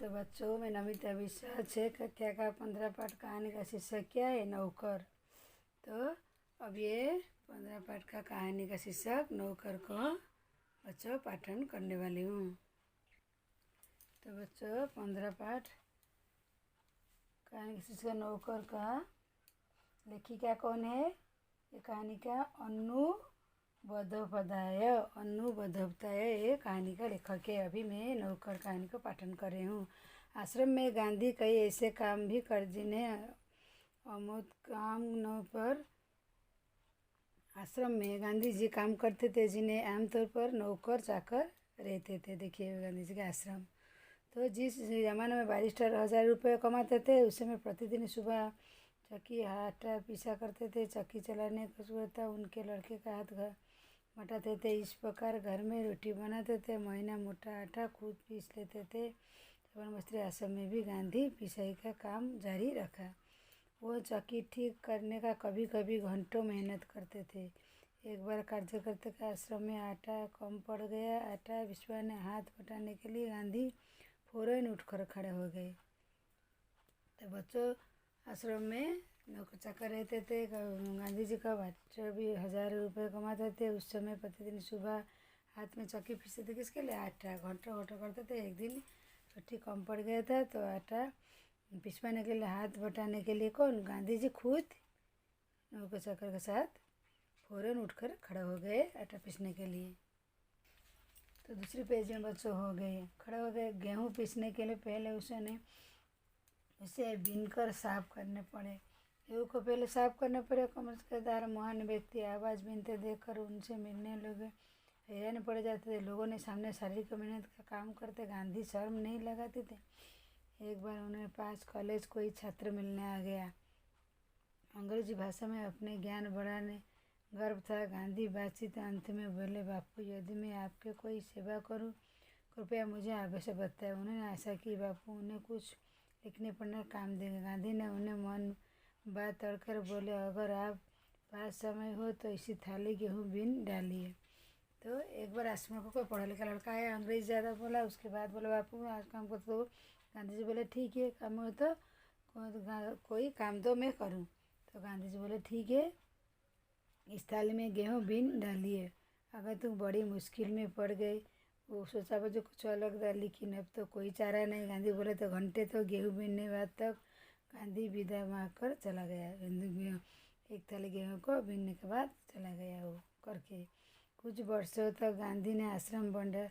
तो बच्चों, मैं नमिता विश्वास 6 कक्षा का 15 पाठ कहानी का शीर्षक क्या है? नौकर। तो अब ये 15 पाठ का कहानी का शीर्षक नौकर को बच्चों पाठन करने वाली हूँ। तो बच्चों 15 पाठ कहानी का शीर्षक नौकर का लेखिका कौन है? ये कहानी का अन्नू बंदोपाध्याय ये कहानी का लेखक है। अभी मैं नौकर कहानी को पाठन कर रही हूँ। आश्रम में गांधी कई ऐसे काम भी कर जिन्हें अमूर्त काम न पर आश्रम में गांधी जी काम करते थे जिन्हें आमतौर पर नौकर चाकर रहते थे। देखिए गांधी जी का आश्रम। तो जिस ज़माने में बारिस्टर 1000 रुपये कमाते थे, उस समय प्रतिदिन सुबह चक्की आटा पीसा करते थे। चक्की चलाने का था उनके लड़के का हाथ घर मटाते थे। इस प्रकार घर में रोटी बनाते थे। महीना मोटा आटा खुद पीस लेते थे। चवन मिस्त्री आश्रम में भी गांधी पिसाई का काम जारी रखा। वो चक्की ठीक करने का कभी कभी घंटों मेहनत करते थे। एक बार कार्यकर्ता का आश्रम में आटा कम पड़ गया। आटा पिसवाने हाथ बटाने के लिए गांधी फौरन उठकर खड़े हो गए। तो बच्चों आश्रम में नौकर चाकर रहते थे। गांधी जी का बच्चे भी 1000 रुपये कमाते थे। उस समय प्रतिदिन सुबह हाथ में चक्की पीसते थे। किसके लिए? आटा। घंटों करते थे। एक दिन रोटी कम पड़ गया था तो आटा पिसवाने के लिए हाथ बटाने के लिए कौन? गांधी जी खुद नौकर चाकर के साथ फौरन उठकर खड़े हो गए आटा पीसने के लिए। तो दूसरी पेज में बच्चों खड़े हो गए। गेहूँ पीसने के लिए पहले उसे बीनकर साफ करने पड़े। गेहूँ को पहले साफ करने पड़े। कमरदार महान व्यक्ति आवाज़ बीनते देखकर उनसे मिलने लोग हैरान पड़ जाते थे। लोगों ने सामने शारीरिक मेहनत का काम करते गांधी शर्म नहीं लगाते थे। एक बार उन्हें पास कॉलेज कोई छात्र मिलने आ गया। अंग्रेजी भाषा में अपने ज्ञान बढ़ाने गर्व था। गांधी बातचीत अंत में बोले, बापू यदि मैं आपके कोई सेवा करूं, कृपया मुझे अवश्य बताएं। उन्होंने आशा की बापू उन्हें कुछ लिखने पढ़ने काम देंगे। गांधी ने उन्हें मन बात तोड़कर बोले, अगर आप पास समय हो तो इसी थाली गेहूँ बीन डालिए। तो एक बार आश्रम को कोई पढ़ा लिखा लड़का आया, अंग्रेजी ज़्यादा बोला। उसके बाद बोला, बापू आज काम को तो गांधी जी बोले, ठीक है, काम हो तो कोई काम तो मैं करूं। तो गांधी जी बोले, ठीक है, इस थाली में गेहूँ बीन डालिए। अगर तुम बड़ी मुश्किल में पड़ गई। वो सोचा बच्चों कुछ अलग था, लेकिन अब तो कोई चारा नहीं। गांधी बोले, तो घंटे तो गेहूँ बीनने बाद तक गांधी विदा मांगकर चला गया। एक थाली गेहूँ को बीनने के बाद चला गया वो करके। कुछ वर्षों तक गांधी ने आश्रम भंडार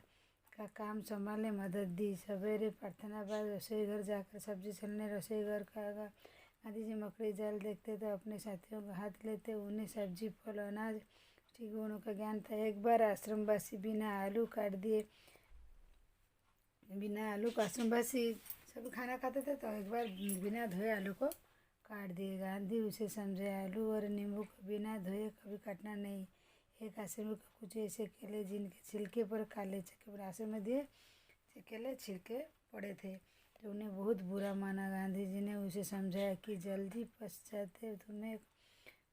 का काम संभालने मदद दी। सवेरे प्रार्थना बाद रसोई घर जाकर सब्जी छीलने रसोई घर का गांधी जी मकड़ी जाल देखते तो अपने साथियों का हाथ लेते। उन्हें सब्जी फल अनाज ठीक गुणों का ज्ञान था। एक बार आश्रमवासी बिना आलू का आश्रमवासी सब खाना खाते थे, तो एक बार बिना धोए आलू को काट दिए। गांधी उसे समझे, आलू और नींबू को बिना धोए कभी काटना नहीं। एक आश्रम का कुछ ऐसे केले जिनके छिलके पर काले चक्के पर आश्रम में दिए केले छिलके पड़े थे, तो उन्हें बहुत बुरा माना। गांधी जी ने उसे समझाया कि जल्दी पच जाते तुम्हें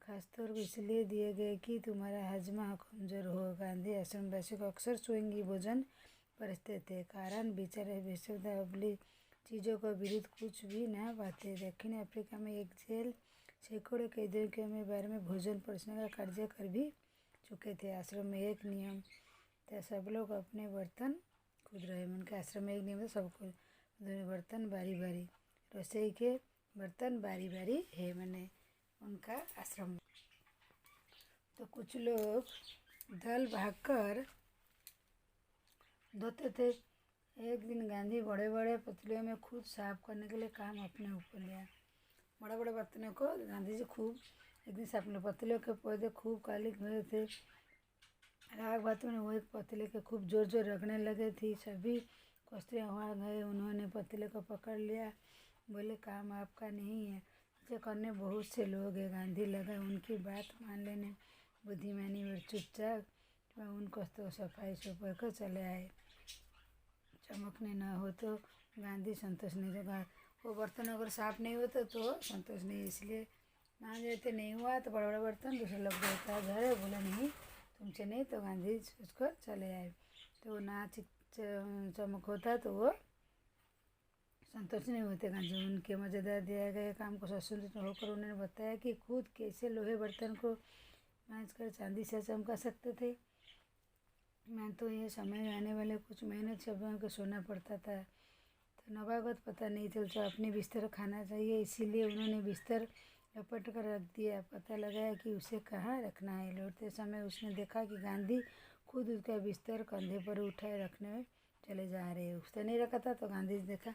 खासतौर पर इसलिए दिए गए कि तुम्हारा हजमा कमज़ोर हो। गांधी आश्रमवासियों को अक्सर स्वयं भोजन परसते थे, कारण बेचारे बेसुदा चीज़ों को विरुद्ध कुछ भी न पाते। दक्षिण अफ्रीका में एक जेल सैकड़ों कैदियों के बारे में भोजन परसने का कार्य कर भी चुके थे। आश्रम में एक नियम था, सब लोग अपने बर्तन खुद रहे। उनके आश्रम में एक नियम था, सबको बर्तन बारी बारी, रसोई के बर्तन बारी बारी है, मैंने उनका आश्रम। तो कुछ लोग दल भागकर धोते थे। एक दिन गांधी बड़े बड़े पतीलों में खुद साफ करने के लिए काम अपने ऊपर लिया। बड़े बड़े बर्तनों को गांधी जी खूब एक दिन साफ करने। पतीलों के पौधे खूब काले हुए थे। राग बातों में वो एक पतीले के खूब जोर जोर रगड़ने लगे थी। सभी कस्तियाँ वहाँ गए। उन्होंने पतीले को पकड़ लिया, बोले, काम आपका नहीं है, इसे करने बहुत से लोग हैं। गांधी लगा उनकी बात मान लेने। बुद्धिमानी और चुपचाप उन कस्तों सफाई सुफाई कर चले आए। चमकने न हो तो गांधी संतोष नहीं होगा। वो बर्तन अगर साफ नहीं होता तो संतोष नहीं, इसलिए मान जाते नहीं हुआ तो बड़े बड़े बर्तन दूसरे लोग देता है। बोला नहीं तुमसे नहीं, तो गांधी सोचकर चले आए। तो ना चमक होता तो वो संतोष नहीं होते गांधी। उनके मज़ेदार दिया गए काम को संतुष्ट होकर उन्होंने बताया कि खुद कैसे लोहे बर्तन को मांझ कर चांदी से चमका सकते थे। मैं तो ये समय आने वाले कुछ मेहनत शब्दों को सोना पड़ता था, तो नवागत पता नहीं चलता अपने बिस्तर खाना चाहिए, इसीलिए उन्होंने बिस्तर लपट कर रख दिया। पता लगाया कि उसे कहाँ रखना है। लौटते समय उसने देखा कि गांधी खुद उसका बिस्तर कंधे पर उठाए रखने में चले जा रहे। उसने नहीं रखा था तो गांधी जी देखा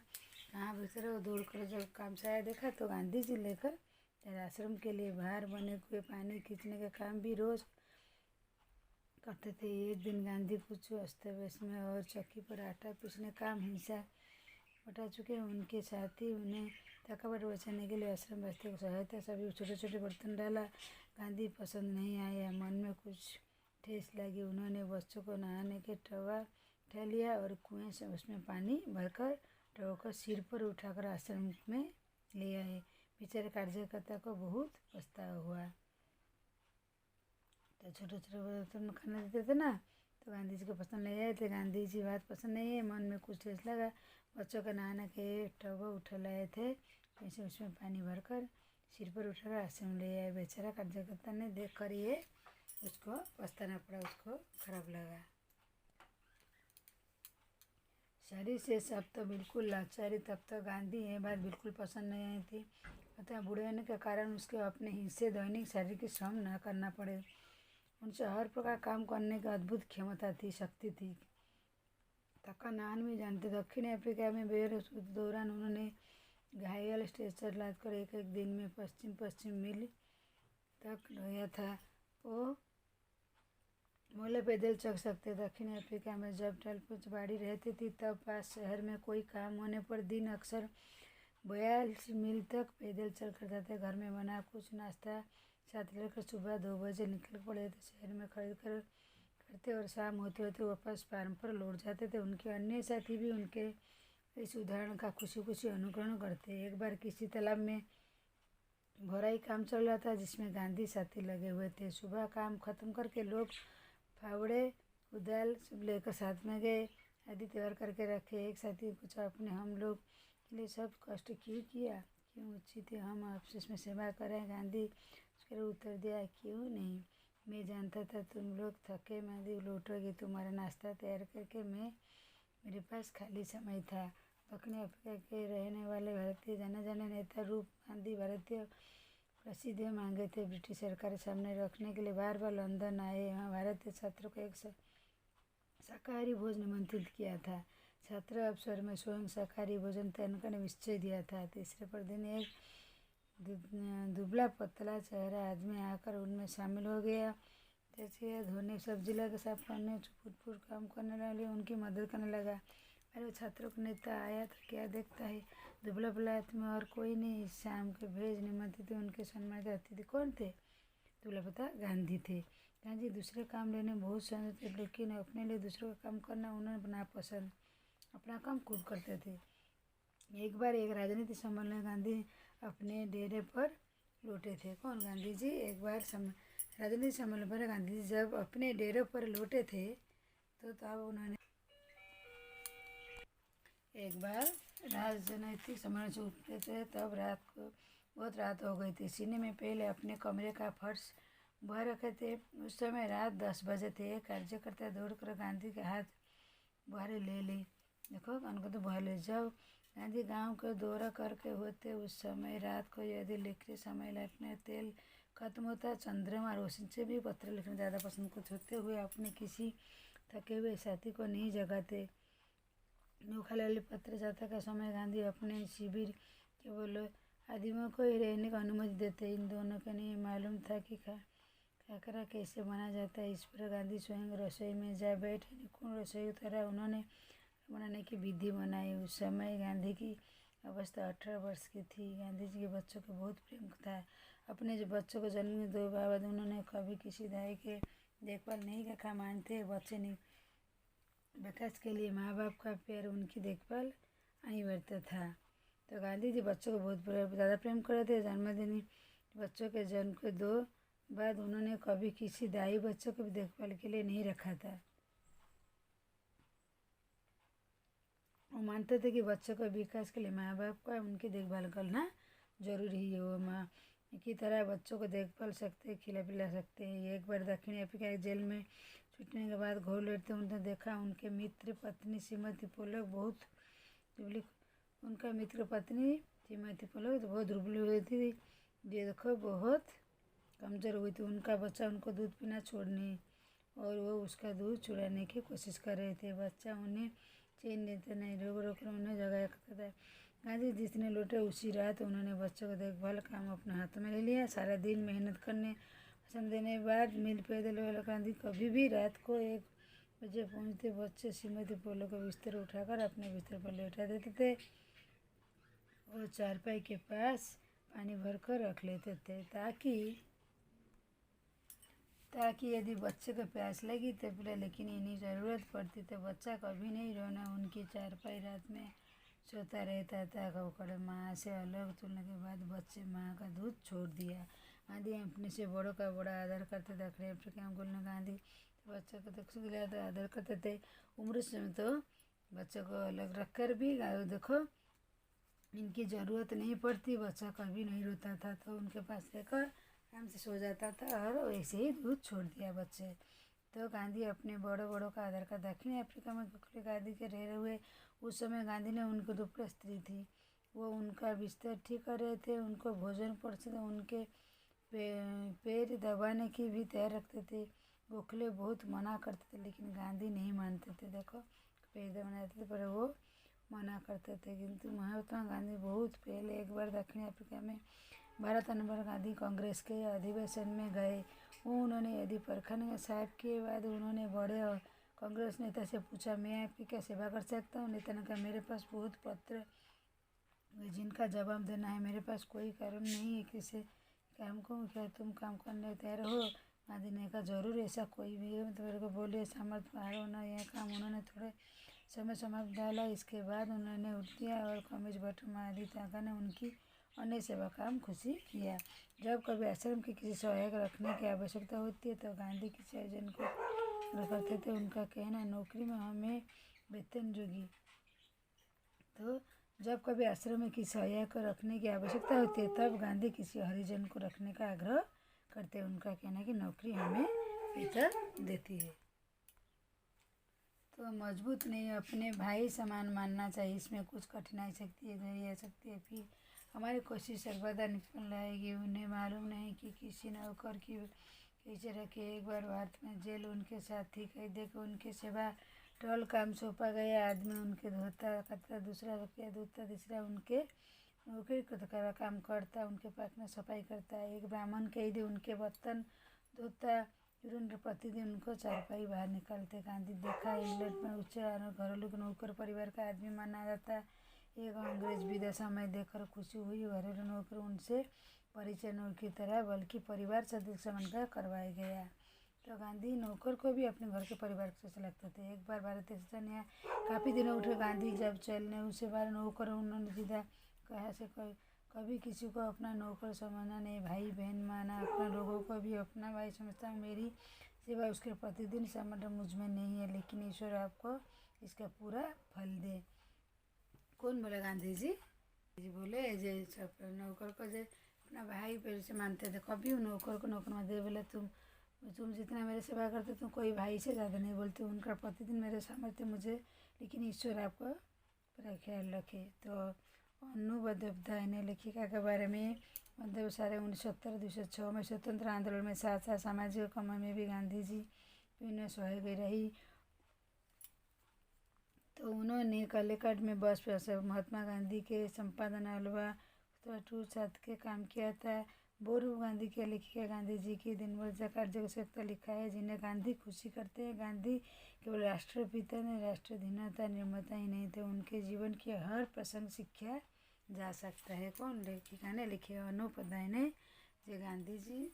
कहाँ बिस्तर है। वो दौड़ कर जब काम से आया देखा तो गांधी जी लेकर आश्रम के लिए बाहर बने कुएं पानी खींचने का काम भी रोज़ करते थे। एक दिन गांधी कुछ अस्त व्यस्त में और चक्की पर आटा पीसने काम हिंसा बटा चुके उनके साथी उन्हें थकावट बचाने के लिए आश्रम बस्ती को सहायता सभी छोटे छोटे बर्तन डाला। गांधी पसंद नहीं आया, मन में कुछ ठेस लगी। उन्होंने बच्चों को नहाने के टवा उठा लिया और कुएं से उसमें पानी भरकर टवा को सिर पर उठाकर आश्रम में ले आए। बेचारे कार्यकर्ता को बहुत पछतावा हुआ। तो छोटे छोटे बर्तन में खाना देते थे ना, तो गांधी जी को पसंद नहीं आए थे। गांधी जी बात पसंद नहीं है, मन में कुछ ठेस लगा। बच्चों का नहाने के टब उठा लाए थे, वैसे उसमें पानी भरकर सिर पर उठाकर आश्रम ले आए। बेचारा कार्यकर्ता ने देख कर ये उसको पछताना पड़ा, उसको खराब लगा। शरीर से सब तो बिल्कुल लाचारी। तब तक गांधी ये बात बिल्कुल पसंद नहीं आई थी। अतः बूढ़े होने के कारण उसके अपने हिस्से दैनिक शारीरिक श्रम न करना पड़े। उनसे हर प्रकार काम करने की अद्भुत क्षमता थी, शक्ति थी। थकान भी जानते। दक्षिण अफ्रीका में बेरोजगारी के दौरान उन्होंने घायल स्ट्रेचर लादकर एक एक दिन में पश्चिम मील तक ढोया था। वो मोले पैदल चल सकते। दक्षिण अफ्रीका में जब टलपुचबाड़ी रहती थी तब पास शहर में कोई काम होने पर दिन अक्सर 42 मील तक पैदल चल कर जाते। घर में बना कुछ नाश्ता साथ लेकर सुबह 2 बजे निकल पड़े थे। शहर में खरीद कर करते और शाम होते होते वापस फार्म पर लौट जाते थे। उनके अन्य साथी भी उनके इस उदाहरण का खुशी खुशी अनुकरण करते। एक बार किसी तालाब में भराई काम चल रहा था जिसमें गांधी साथी लगे हुए थे। सुबह काम खत्म करके लोग फावड़े कुदाल सब लेकर साथ में गए। आदि तैयार करके रखे। एक साथी ने पूछा, आपने हम लोग के लिए सब कष्ट क्यों किया? क्यों उचित है हम आपसे इसमें सेवा करें? गांधी उसके उत्तर दिया, क्यों नहीं, मैं जानता था तुम लोग थके मांदे लौटोगे। तुम्हारा नाश्ता तैयार करके मेरे पास खाली समय था। दक्षिण अफ्रीका के रहने वाले भारतीय जाने जाने नेता रूप गांधी भारतीय प्रसिद्ध मांगे थे। ब्रिटिश सरकार के सामने रखने के लिए बार बार लंदन आए। वहाँ भारतीय छात्रों को एक शाकाहारी भोजन निमंत्रित किया था। छात्र अवसर में स्वयं शाकाहारी भोजन तैयार करने का निश्चय दिया था। तीसरे पर दिन एक दुबला पतला चेहरा आदमी आकर उनमें शामिल हो गया। जैसे धोने सब्जी लगा साफ करने फुट काम करने वाले उनकी मदद करने लगा। अरे छात्रों का नेता आया तो क्या देखता है, दुबला पतला आदमी और कोई नहीं। शाम के भेज निमंत्रित थे। उनके सम्मानित अतिथि कौन थे? दुबला पतला गांधी थे। गांधी दूसरे काम लेने बहुत सहज थे, लेकिन अपने लिए दूसरों का काम करना उन्हें नापसंद। अपना काम खुद करते थे। एक बार एक राजनीतिक सम्मेलन में गांधी अपने डेरे पर लौटे थे। कौन? गांधी जी। एक बार राजनीतिक सम्मेलन पर गांधी जी जब अपने डेरे पर लौटे थे तो तब उन्होंने एक बार राजनीतिक सम्मेलन से उठे थे तब रात को बहुत रात हो गई थी। सीने में पहले अपने कमरे का फर्श बह रखे थे। उस समय रात 10 बजे थे। कार्यकर्ता दौड़कर गांधी के हाथ बुहारी ले ली। देखो उनको तो बुहार ले। जब गांधी गांव का दौरा करके होते उस समय रात को यदि लिखते समय लटने तेल खत्म होता, चंद्रमा रोशनी से भी पत्र लिखना ज़्यादा पसंद करते होते हुए अपने किसी थके हुए साथी को नहीं जगाते। नौखाली पत्र जाता का समय गांधी अपने शिविर केवल आदिमों को ही रहने की अनुमति देते। इन दोनों को नहीं मालूम था कि खाकरा कैसे बनाया जाता है। इस पर गांधी स्वयं रसोई में जा बैठे। निपुण रसोई तरह उन्होंने बनाने की विधि बनाई। उस समय गांधी की अवस्था 18 वर्ष की थी। गांधी जी के बच्चों को बहुत प्रेम था। अपने जो बच्चों को जन्म के 2 बाद उन्होंने कभी किसी दाई के देखभाल नहीं रखा। मानते बच्चे ने विकास के लिए माँ बाप का प्यार उनकी देखभाल अनिवार्य था। तो गांधी जी बच्चों को बहुत ज़्यादा प्रेम करते थे। जन्मदिन बच्चों के जन्म के 2 बाद उन्होंने कभी किसी दाई बच्चों को भी देखभाल के लिए नहीं रखा था। वो मानते थे कि बच्चों के विकास के लिए माँ बाप का उनकी देखभाल करना जरूरी है। वो माँ की तरह बच्चों को देखभाल सकते हैं, खिला पिला सकते हैं। एक बार दक्षिण अफ्रीका जेल में छूटने के बाद घोर लेटते उन्होंने देखा उनके मित्र पत्नी श्रीमती पोलक बहुत दुबली, उनका मित्र पत्नी श्रीमती पोलक बहुत दुबली हुई थी, ये देखो बहुत कमज़ोर हुई थी। उनका बच्चा उनको दूध पीना छोड़ने और वो उसका दूध चुराने की कोशिश कर रहे थे। बच्चा उन्हें चैन देते नहीं, रोक रोक कर उन्हें जगाया करता था। गांधी जितने लौटे उसी रात उन्होंने बच्चों को देखभाल काम अपने हाथ में ले लिया। सारा दिन मेहनत करने पसंद देने के बाद मिल पैदल वाला गांधी कभी भी रात को 1 बजे पहुंचते। बच्चे श्रीमती पोलो को बिस्तर उठाकर अपने बिस्तर पर लेटा देते थे और चारपाई के पास पानी भरकर रख लेते थे ताकि यदि बच्चे को प्यास लगी तो पिला, लेकिन इन्हीं ज़रूरत पड़ती तो बच्चा कभी नहीं रोना। उनकी चारपाई रात में सोता रहता था। कड़े माँ से अलग तुलने के बाद बच्चे माँ का दूध छोड़ दिया। गांधी अपने से बड़ों का बड़ा आदर करते थे। दक्षिण अफ्रीका में बोलने गांधी बच्चों को दक्षिण दिलाते आदर करते थे। उम्र से तो बच्चों को अलग रख कर भी देखो इनकी ज़रूरत नहीं पड़ती। बच्चा कभी नहीं रोता था तो उनके पास रहकर आराम से सो जाता था और वैसे ही दूध छोड़ दिया बच्चे। तो गांधी अपने बड़ों का आदर कर दक्षिण अफ्रीका में गांधी के रह हुए उस समय गांधी ने उनको दुपड़ा स्त्री थी, वो उनका बिस्तर ठीक कर रहे थे, उनको भोजन परोसते थे, उनके पैर दबाने की भी तैयार रखते थे। गोखले बहुत मना करते थे लेकिन गांधी नहीं मानते थे। देखो पैर दबाने थे पर वो मना करते थे। किंतु महात्मा गांधी बहुत पहले एक बार दक्षिण अफ्रीका में भारत अनवर गांधी कांग्रेस के अधिवेशन में गए। उन्होंने यदि परखने साहब के बाद उन्होंने बड़े कांग्रेस नेता से पूछा, मैं आपकी क्या सेवा कर सकता हूँ? नेता ने कहा, मेरे पास बहुत पत्र जिनका जवाब देना है, मेरे पास कोई कारण नहीं है किसी काम को, क्या तुम काम करने तैयार हो? गांधी ने कहा, जरूर ऐसा कोई भी है तो मेरे को बोलिए। सामर्थ्य बाहर होना यह काम उन्होंने थोड़े समय समाप्त डाला। इसके बाद उन्होंने उल्टियाँ और कमीज बटन आदि ताका ने उनकी अन्य सेवा काम खुशी किया। जब कभी आश्रम के किसी सहायक रखने की आवश्यकता होती है तो गांधी किसी आयोजन को करते थे। उनका कहना, नौकरी में हमें वेतन जोगी। तो जब कभी आश्रम में किसी सहायक को रखने की आवश्यकता होती है तब गांधी किसी हरिजन को रखने का आग्रह करते हैं। उनका कहना कि नौकरी हमें वेतन देती है तो मजबूत नहीं, अपने भाई समान मानना चाहिए। इसमें कुछ कठिनाई सकती है, धैर्य आ सकती है, फिर हमारी कोशिश सर्वदा निष्फल रहेगी। उन्हें मालूम नहीं कि किसी नौकर की कैसे रखे। एक बार भारत में जेल उनके साथी कैदी को उनके सेवा टॉल काम सौंपा गया। आदमी उनके धोता करता, दूसरा रुपया धोता, तीसरा उनके नौकरी का काम करता, उनके पास में सफाई करता। एक ब्राह्मण कैदी उनके बर्तन धोता, फिर उनके प्रतिदिन उनको चारपाई बाहर निकालते। गांधी देखा इंग्लैंड में उच्च घरेलू नौकर परिवार का आदमी माना जाता। एक अंग्रेज विदेशा में देखकर खुशी हुई। घरेलू नौकर उनसे परिचय नौकर की तरह बल्कि परिवार सदस्य बनकर करवाया गया। तो गांधी नौकर को भी अपने घर के परिवार के जैसे लगते थे। एक बार भारतीय शासन यहाँ काफ़ी दिनों उठे गांधी जब चलने उससे बार नौकर उन्होंने सीधा कहा से कभी किसी को अपना नौकर समझना नहीं, भाई बहन माना। अपना लोगों को भी अपना भाई समझता हूँ। मेरी सेवा उसके प्रतिदिन समर्पण मुझ में नहीं है, लेकिन ईश्वर आपको इसका पूरा फल दे। कौन बोले? गांधी जी बोले जे सब नौकर को जे अपना भाई पैर से मानते थे। कभी नौकर को नौकर में दे बोले तुम जितना मेरे सेवा करते तुम कोई भाई से ज़्यादा नहीं बोलते। उनका प्रतिदिन मेरे सामर्थ्य मुझे, लेकिन ईश्वर आपको पूरा ख्याल रखे। तो अनुबद्धता ने लेखिका के बारे में मतलब सारे 1970-2006 में स्वतंत्र आंदोलन में साथ साथ सामाजिक काम में भी गांधी जी उन्हें सहायक रही। तो उन्होंने कालीकट में बस महात्मा गांधी के संपादन अलावा टू साथ के काम किया था। बोरू गांधी के लेखिका गांधी जी की दिन भर कार्य सकता लिखा है जिन्हें गांधी खुशी करते हैं। गांधी केवल राष्ट्रपिता ने राष्ट्रधीनता निर्माता ही नहीं थे, उनके जीवन के हर प्रसंग सीखा जा सकता है। कौन लेखिका ने लिखे? अनुपध्याय ने। जे गांधी जी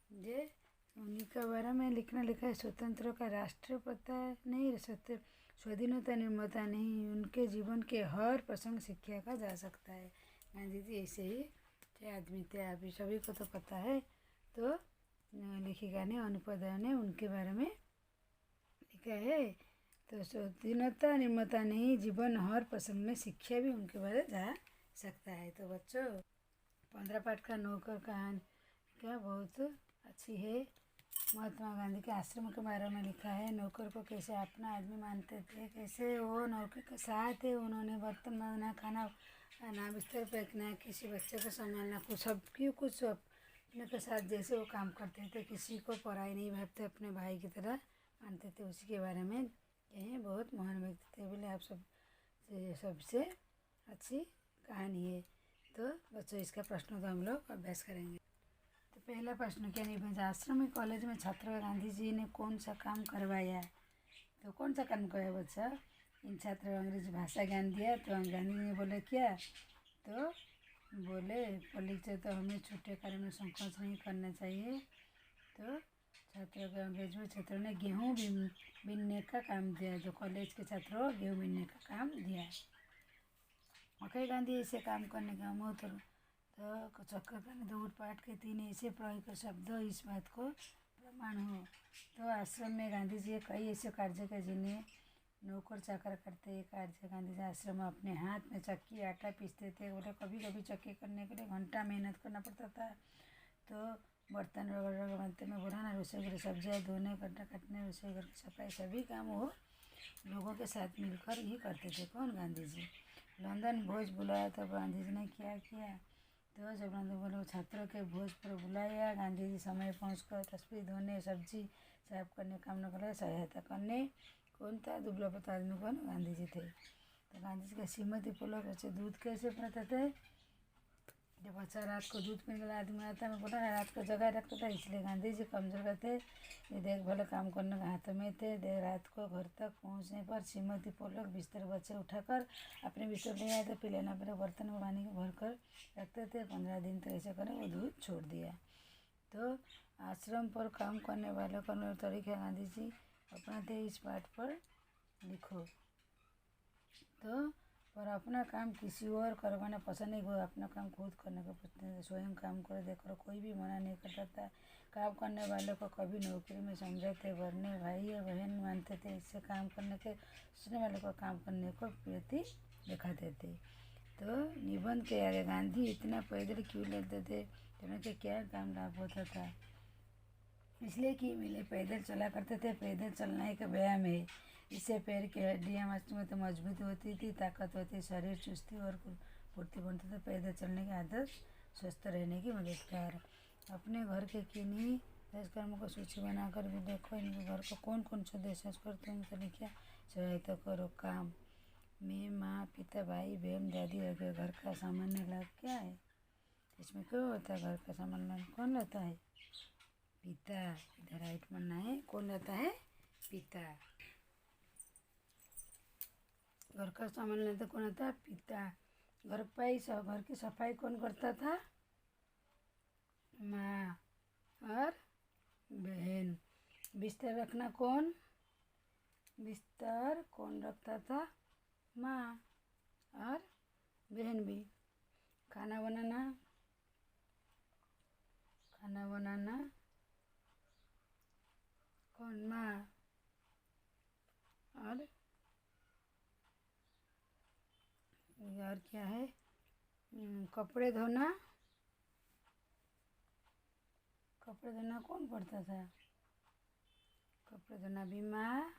जे उन्हीं का बारे में लिखा है। स्वतंत्र का राष्ट्रपिता नहीं, सत्य स्वाधीनता निर्माता नहीं, उनके जीवन के हर प्रसंग सीखा का जा सकता है। गांधी जी ऐसे ही आदमी थे, अभी सभी को तो पता है। तो लेखिका ने अनुपध्याय ने उनके बारे में लिखा है। तो स्वाधीनता निर्मता नहीं, जीवन हर प्रसंग में शिक्षा भी उनके बारे जा सकता है। तो बच्चों 15 पाठ का नौकर कहानी क्या बहुत अच्छी है। महात्मा गांधी के आश्रम के बारे में लिखा है। नौकर को कैसे अपना आदमी मानते थे, कैसे वो नौकर के साथ है उन्होंने बर्तन मांजना, खाना ना बिस्तर फेंकना, किसी बच्चे को संभालना, कुछ सबकी कुछ अपने के साथ जैसे वो काम करते थे, किसी को पराई नहीं भावते, अपने भाई की तरह मानते थे। उसी के बारे में यही बहुत महान व्यक्ति थे बोले आप सबसे अच्छी कहानी है। तो बच्चों इसका प्रश्न तो हम लोग अभ्यास करेंगे। तो पहला प्रश्न क्या निबंध, आश्रम में कॉलेज में छात्रों गांधी जी ने कौन सा काम करवाया। तो कौन सा काम करवाया बच्चा, इन छात्रों को अंग्रेजी भाषा ज्ञान दिया। तो गांधी जी ने बोले क्या, तो बोले परिचय तो हमें छोटे कार्य में संकोच नहीं करना चाहिए। तो छात्रों को अंग्रेज में छात्रों ने गेहूँ बीनने का काम दिया। जो कॉलेज के छात्रों को गेहूँ बीनने का काम दिया। ओके गांधी ऐसे काम करने का महत्व। तो चक्कर का दौड़ पाठ के 3 ऐसे प्रयोग शब्द इस बात को प्रमाण हो। तो आश्रम में गांधी जी कई ऐसे कार्य के जिन्हें नौकर चाकर करते कार्य। गांधी जी आश्रम में अपने हाथ में चक्की आटा पीसते थे। बोले कभी कभी चक्की करने के लिए घंटा मेहनत करना पड़ता था। तो बर्तन रगड़ बनते में बोला ना, रसोई घर सब्जियाँ धोने, गड्ढा काटने, रसोई घर की सफाई, सभी काम वो लोगों के साथ मिलकर ही करते थे। कौन, गांधी जी। लंदन भोज बुलाया तो गांधी जी ने क्या किया। तो जब गांधी बोले छात्रों के भोज पर बुलाया, गांधी जी समय पहुंचकर तस्वीर धोने, सब्जी साफ करने, काम न कर सहायता करने। कौन था, दुबला पतला आदमी कौन, गांधी जी थे। तो गांधी जी का श्रीमती पोलो बच्चे दूध कैसे पीते थे। जब बच्चा रात को दूध पीने वाला आदमी आता है, बोला रात को जगह रखता था, इसलिए गांधी जी कमजोर थे, ये देखभाल काम करने के हाथ में थे। देर रात को घर तक पहुंचने पर श्रीमती पोलक बिस्तर बच्चे उठाकर अपने बिस्तर ले आए थे। पी लेना पर बर्तन में पानी भर कर रखते थे। 15 दिन तो ऐसे करें वो दूध छोड़ दिया। तो आश्रम पर काम करने वालों का तरीका गांधी जी अपनाते इस पाठ पर लिखो। तो पर अपना काम किसी और करवाना पसंद नहीं, कोई अपना काम खुद करने का पसंद नहीं, स्वयं काम करे देखो, कोई भी मना नहीं करता था। काम करने वालों को कभी नौकरी में समझाते, वरने भाई या बहन मानते थे। इससे काम करने के सोचने वाले को काम करने को प्रति दिखाते थे। तो निबंध के आगे गांधी इतना पैदल क्यों लेते थे, उनके क्या काम लाभ होता था। इसलिए कि मिले पैदल चला करते थे। पैदल चलना एक व्यायाम है, इससे पैर की हड्डियाँ तो मजबूत होती थी, ताकत होती, शरीर चुस्ती और फुर्ती बनता था। पैदल चलने की आदत स्वस्थ रहने की मददगार। अपने घर के किन्हीं 10 कर्मों को सूची बनाकर भी देखो, इनके घर को कौन कौन सदस्य करते हैं, तो लिखिए सहायता करो काम में। माँ, पिता, भाई, बहन, दादी वगैरह। घर का सामान्य लाभ क्या है, इसमें क्यों होता है घर का सामान्य लाभ, कौन रहता है, पिता। इधर राइट बनना है, कौन रहता है, पिता। घर का सामान लेते कौन आता, पिता। घर की सफाई कौन करता था, माँ और बहन। बिस्तर रखना कौन, बिस्तर कौन रखता था, माँ और बहन भी। खाना बनाना कौन, माँ और क्या है, कपड़े धोना कौन करता था, कपड़े धोना भी माँ।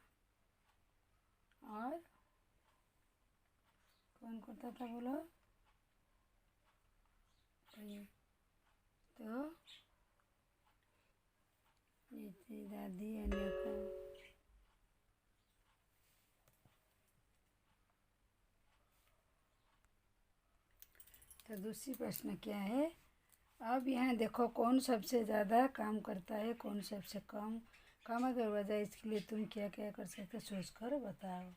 और कौन करता था बोलो, तो दादी अन्य का। तो दूसरी प्रश्न क्या है, अब यहाँ देखो कौन सबसे ज़्यादा काम करता है, कौन सबसे कम। काम अगर वजह इसके लिए तुम क्या क्या कर सकते सोच कर बताओ।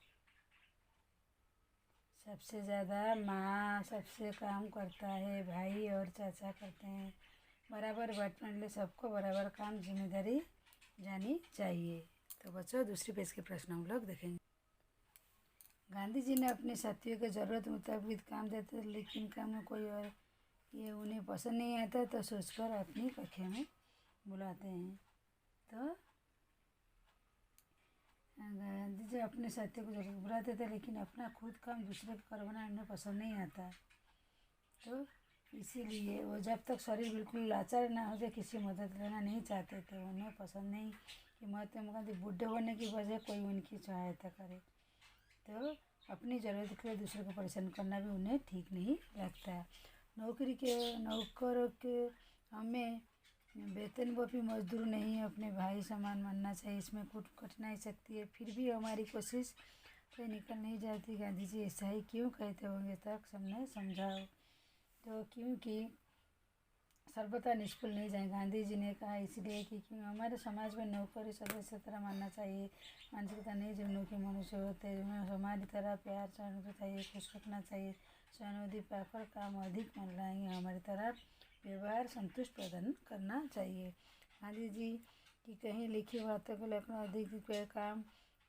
सबसे ज़्यादा माँ सबसे काम करता है, भाई और चाचा करते हैं। बराबर बांटने के लिए सबको बराबर काम जिम्मेदारी जानी चाहिए। तो बच्चों दूसरी पेज के प्रश्न हम लोग देखेंगे। गांधी जी ने अपने साथियों के ज़रूरत मुताबिक काम देते थे, लेकिन काम में कोई और ये उन्हें पसंद नहीं आता तो सोचकर अपनी कक्षा में बुलाते हैं। तो गांधी जी अपने साथियों को जरूर बुलाते थे, लेकिन अपना खुद काम दूसरे को करवाना उन्हें पसंद नहीं आता। तो इसीलिए वो जब तक शरीर बिल्कुल लाचार ना हो जाए किसी मदद लेना नहीं चाहते थे। उन्हें पसंद नहीं कि महात्मा गांधी बूढ़े होने की वजह कोई उनकी सहायता करे। तो अपनी ज़रूरत के लिए दूसरे को परेशान करना भी उन्हें ठीक नहीं लगता। नौकरों के हमें वेतनभोगी मजदूर नहीं अपने भाई समान मानना चाहिए। इसमें कुछ कठिनाई सकती है, फिर भी हमारी कोशिश से निकल नहीं जाती। गांधी जी ऐसा ही क्यों कहते होंगे, तक सबने समझाओ। तो क्योंकि सर्वथा निष्फल नहीं जाए। गांधी जी ने कहा इसलिए कि क्यों हमारे समाज में नौकरी सदस्य तरह मानना चाहिए। मानसिकता नहीं जिनों के मनुष्य होते हैं, जिन्हें हमारी तरह प्यार सहानुभूति चाहिए, खुश रखना चाहिए। सहानुभूति पाकर काम अधिक मन लाएंगे। हमारी तरह व्यवहार संतुष्ट प्रदान करना चाहिए। गांधी जी की कहीं लिखी बातों को लेकर अधिक काम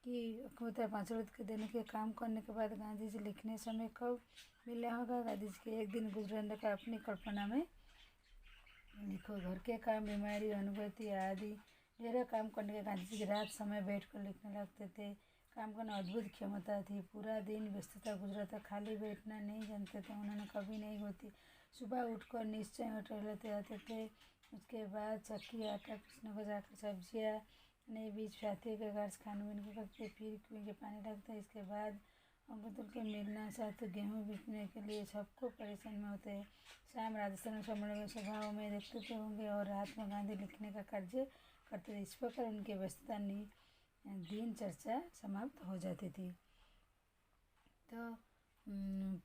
की अखमता 5 के देने के काम करने के बाद गांधी जी लिखने समय कब मिला होगा। गांधी जी के एक दिन गुजरने का अपनी कल्पना में लिखो। घर के काम, बीमारी, अनुभूति आदि ढेरों काम करने के गांधी जी रात समय बैठकर लिखने लगते थे। काम करना अद्भुत क्षमता थी। पूरा दिन व्यस्तता गुजरता, खाली बैठना नहीं जानते थे, उन्होंने कभी नहीं होती। सुबह उठकर निश्चय टहलते आते थे। उसके बाद चक्की आटा पीसने को जाकर सब्जियाँ नहीं बीज साथियों के घर खानबीन को करते, फिर कुएं के पानी लगता। इसके बाद अंकुर के मिलना साथ गेहूँ बीजने के लिए सबको परेशान में होते हैं। शाम राजस्थान सम्मेलन में सभाओं में देखते थे होंगे और रात में गांधी लिखने का कार्य करते थे। इस प्रकार उनकी व्यस्तता दिन चर्चा समाप्त हो जाती थी। तो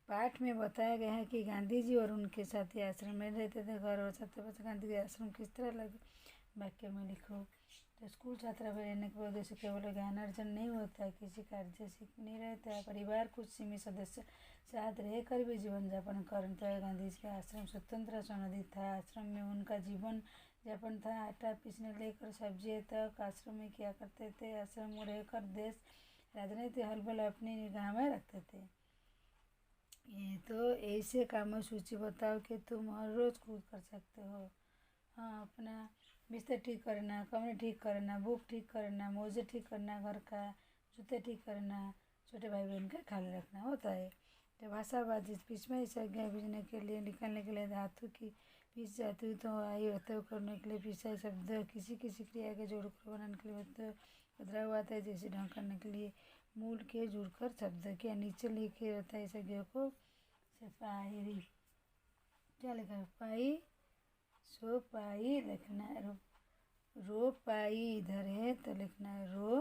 पाठ में बताया गया है कि गांधी जी और उनके साथी आश्रम में रहते थे। घर और छात्र गांधी जी आश्रम किस तरह लगे वाक्य में लिखो। तो स्कूल छात्रा में रहने के उद्देश्य केवल ज्ञान अर्जन नहीं होता है, किसी कार्य सीख नहीं रहता है। परिवार कुछ सीमित सदस्य साथ रहकर भी जीवन यापन करता है। गांधी जी का आश्रम स्वतंत्र सनदी था। आश्रम में उनका जीवन यापन था। आटा पीसने लेकर सब्जी तक आश्रम में किया करते थे। आश्रम में रहकर देश राजनीति हलबल अपनी निगाह में रखते थे। ये तो ऐसे कामों सूची बताओ कि तुम हर रोज़ खुद कर सकते हो। हाँ, अपना बिस्तर ठीक करना, कमरे ठीक करना, बुक ठीक करना, मोजे ठीक करना, घर का जूते ठीक करना, छोटे भाई बहन का ख्याल रखना होता है। तो भाषाबाजी बीच में संज्ञा बीजने के लिए निकालने के लिए धातु की पीस जाती हूँ तो आई होते करने के लिए पिसाई शब्द किसी किसी क्रिया के जोड़कर बनाने के लिए होते बदलाव आता है। जैसे ढंग करने के लिए मूल के जुड़कर शब्द के नीचे लिखे रहता है। संज्ञा को सिपाही क्या लिखा है, पाई सो पाई लिखना है। रो पाई इधर है तो लिखना है रो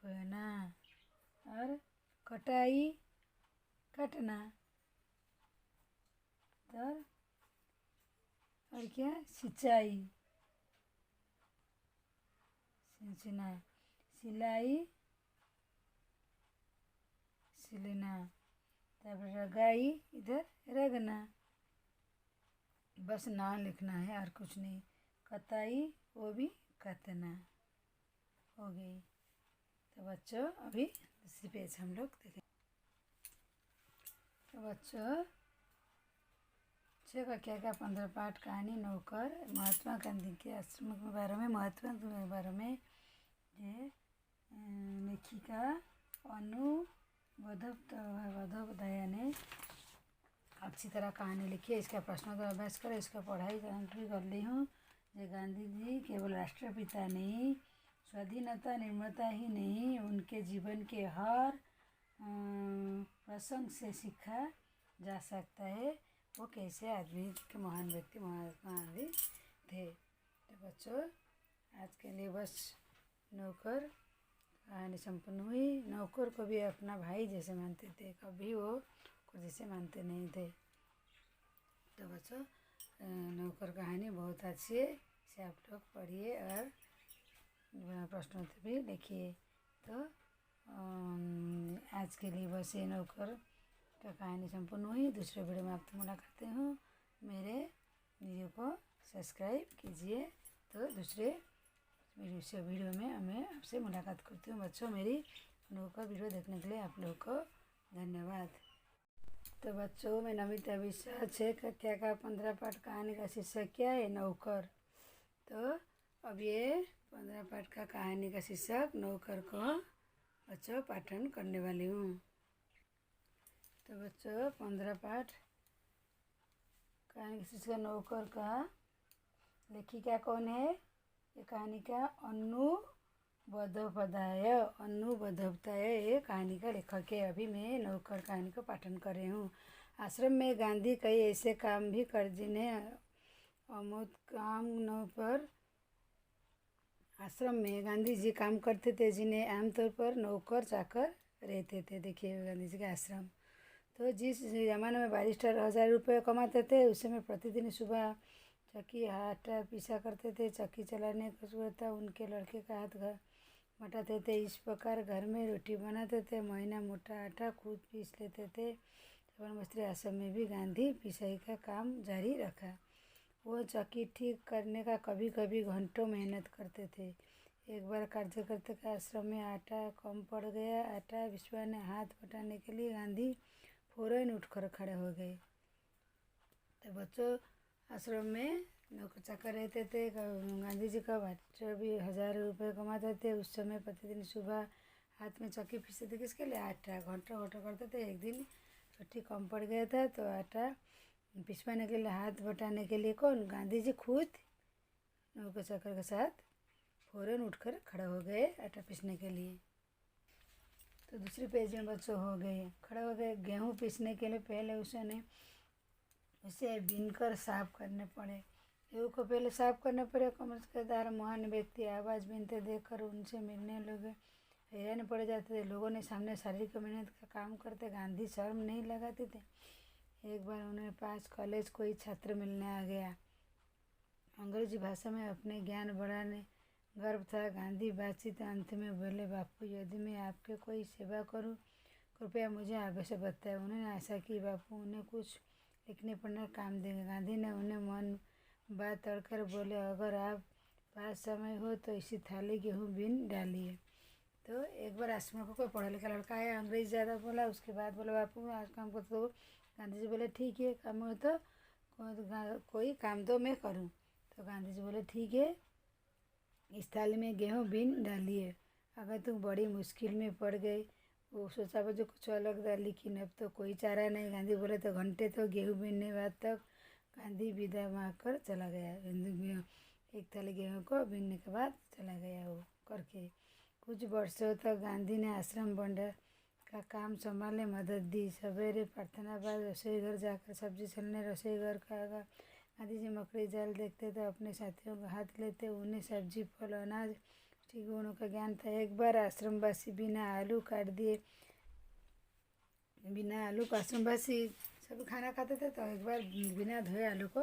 पना। और कटाई कटना। और क्या सिंचाई सिंचना। सिलाई सिलना। तब रगाई इधर रगना। बस नाम लिखना है और कुछ नहीं। कताई वो भी कतना हो गई। तो बच्चों अभी दूसरी पेज हम लोग देखें। तो बच्चों 6 कक्षा का 15 पाठ कहानी नौकर महात्मा गांधी के आश्रम के बारे में, महात्मा के बारे में ये लेखिका अनुबोधोपाध्याय ने अच्छी तरह कहानी लिखी है। इसका प्रश्नों का अभ्यास करें, इसका पढ़ाई भी कर ली हूँ। ये गांधी जी केवल राष्ट्रपिता नहीं, स्वाधीनता निर्माता ही नहीं, उनके जीवन के हर प्रसंग से सीखा जा सकता है वो कैसे आदमी के महान व्यक्ति महात्मा गांधी थे। तो बच्चों आज के लिए बस नौकर कहानी संपन्न हुई। नौकर को भी अपना भाई जैसे मानते थे, कभी वो को जैसे मानते नहीं थे। तो बच्चों नौकर कहानी बहुत अच्छी है, इसे आप लोग पढ़िए और प्रश्नों भी लिखिए। तो आज के लिए बस ये नौकर का कहानी संपूर्ण हुई। दूसरे वीडियो में आपसे मुलाकात करते हूँ। मेरे वीडियो को सब्सक्राइब कीजिए। तो दूसरे वीडियो में मैं आपसे मुलाकात करती हूँ। बच्चों मेरी नौकर वीडियो देखने के लिए आप लोगों को धन्यवाद। तो बच्चों मैं नमिता विश्वास 6 कक्षा का 15 पाठ कहानी का शीर्षक क्या है, नौकर। तो अब ये 15 पाठ का कहानी का शीर्षक नौकर को बच्चों पाठन करने वाली हूँ। तो बच्चों 15 पाठ कहानी का शीर्षक नौकर का लेखिका कौन है? ये कहानी का अन्नू बंदोपाध्याय ये कहानी का लेखक है। अभी मैं नौकर कहानी को पाठन कर रही हूँ। आश्रम में गांधी कई ऐसे काम भी कर जिन्हें अमूर्त काम न पर आश्रम में गांधी जी काम करते थे जिन्हें आमतौर पर नौकर चाकर रहते थे। देखिए गांधी जी का आश्रम। तो जिस ज़माने में बारिस्टर 1000 रुपये कमाते थे उस समय प्रतिदिन सुबह चक्की आटा पीसा करते थे। चक्की चलाने का जरूरत था, उनके लड़के का हाथ घर बटाते थे। इस प्रकार घर में रोटी बनाते थे। महीना मोटा आटा खुद पीस लेते थे। जबल मस्त्री आश्रम में भी गांधी पिसाई का काम जारी रखा। वो चक्की ठीक करने का कभी कभी घंटों मेहनत करते थे। एक बार कार्यकर्ता के आश्रम में आटा कम पड़ गया। आटा पिसवाने हाथ बटाने के लिए गांधी फौरन उठकर खड़े हो गए। तो बच्चों आश्रम में नौकर चाकर रहते थे। गांधी जी का बारिस्टर भी 1000 रुपये कमाते थे। उस समय प्रतिदिन सुबह हाथ में चक्की पीसते थे। किसके लिए? आटा। घंटों करते थे। एक दिन रोटी कम पड़ गया था तो आटा पिसवाने के लिए हाथ बटाने के लिए कौन? गांधी जी खुद नौकर चाकर के साथ फौरन उठकर खड़ा हो गए आटा पीसने के लिए। तो दूसरी पेज में बच्चों हो गए खड़े हो गए। गेहूँ पीसने के लिए पहले उसे बीनकर साफ करने पड़े। गेहूँ को पहले साफ करने पड़े। कमरदार महान व्यक्ति आवाज़ बीनते देखकर उनसे मिलने लगे हैरान पड़ जाते थे। लोगों ने सामने शारीरिक मेहनत का काम करते गांधी शर्म नहीं लगाते थे। एक बार उन्हें पास कॉलेज कोई छात्र मिलने आ गया। अंग्रेजी भाषा में अपने ज्ञान बढ़ाने गर्व था। गांधी बातचीत अंत में बोले, बापू यदि मैं आपके कोई सेवा करूं कृपया मुझे अवश्य बताएं। उन्होंने आशा की बापू उन्हें कुछ लिखने पढ़ने का काम देंगे। गांधी ने उन्हें मन बात तोड़कर बोले, अगर आप पास समय हो तो इसी थाली गेहूँ बीन डालिए। तो एक बार आश्रम को कोई पढ़ा लिखा लड़का आया, अंग्रेजी ज़्यादा बोला। उसके बाद बोला, बापू आज काम करते हो? गांधी जी बोले, ठीक है, काम हो तो कोई काम तो मैं करूं। तो गांधी जी बोले, ठीक है, इस थाली में गेहूँ बीन डालिए। अगर तुम बड़ी मुश्किल में पड़ गए। वो सोचा बच्चों कुछ अलग था, लेकिन अब तो कोई चारा नहीं। गांधी बोले, तो घंटे तो गेहूँ बीनने बाद तक गांधी विदा मांगकर चला गया। एक थाली गेहूँ को बीनने के बाद चला गया वो करके। कुछ वर्षों तक गांधी ने आश्रम भंडार का काम संभालने मदद दी। सवेरे प्रार्थना बाद रसोई घर जाकर सब्जी छलने रसोई घर का गांधी जी मकड़ी जाल देखते थे। अपने साथियों का हाथ लेते। उन्हें सब्जी फल अनाज ठीक गुणों का ज्ञान था। एक बार आश्रमवासी बिना आलू का आश्रमवासी सब खाना खाते थे तो एक बार बिना धोए आलू को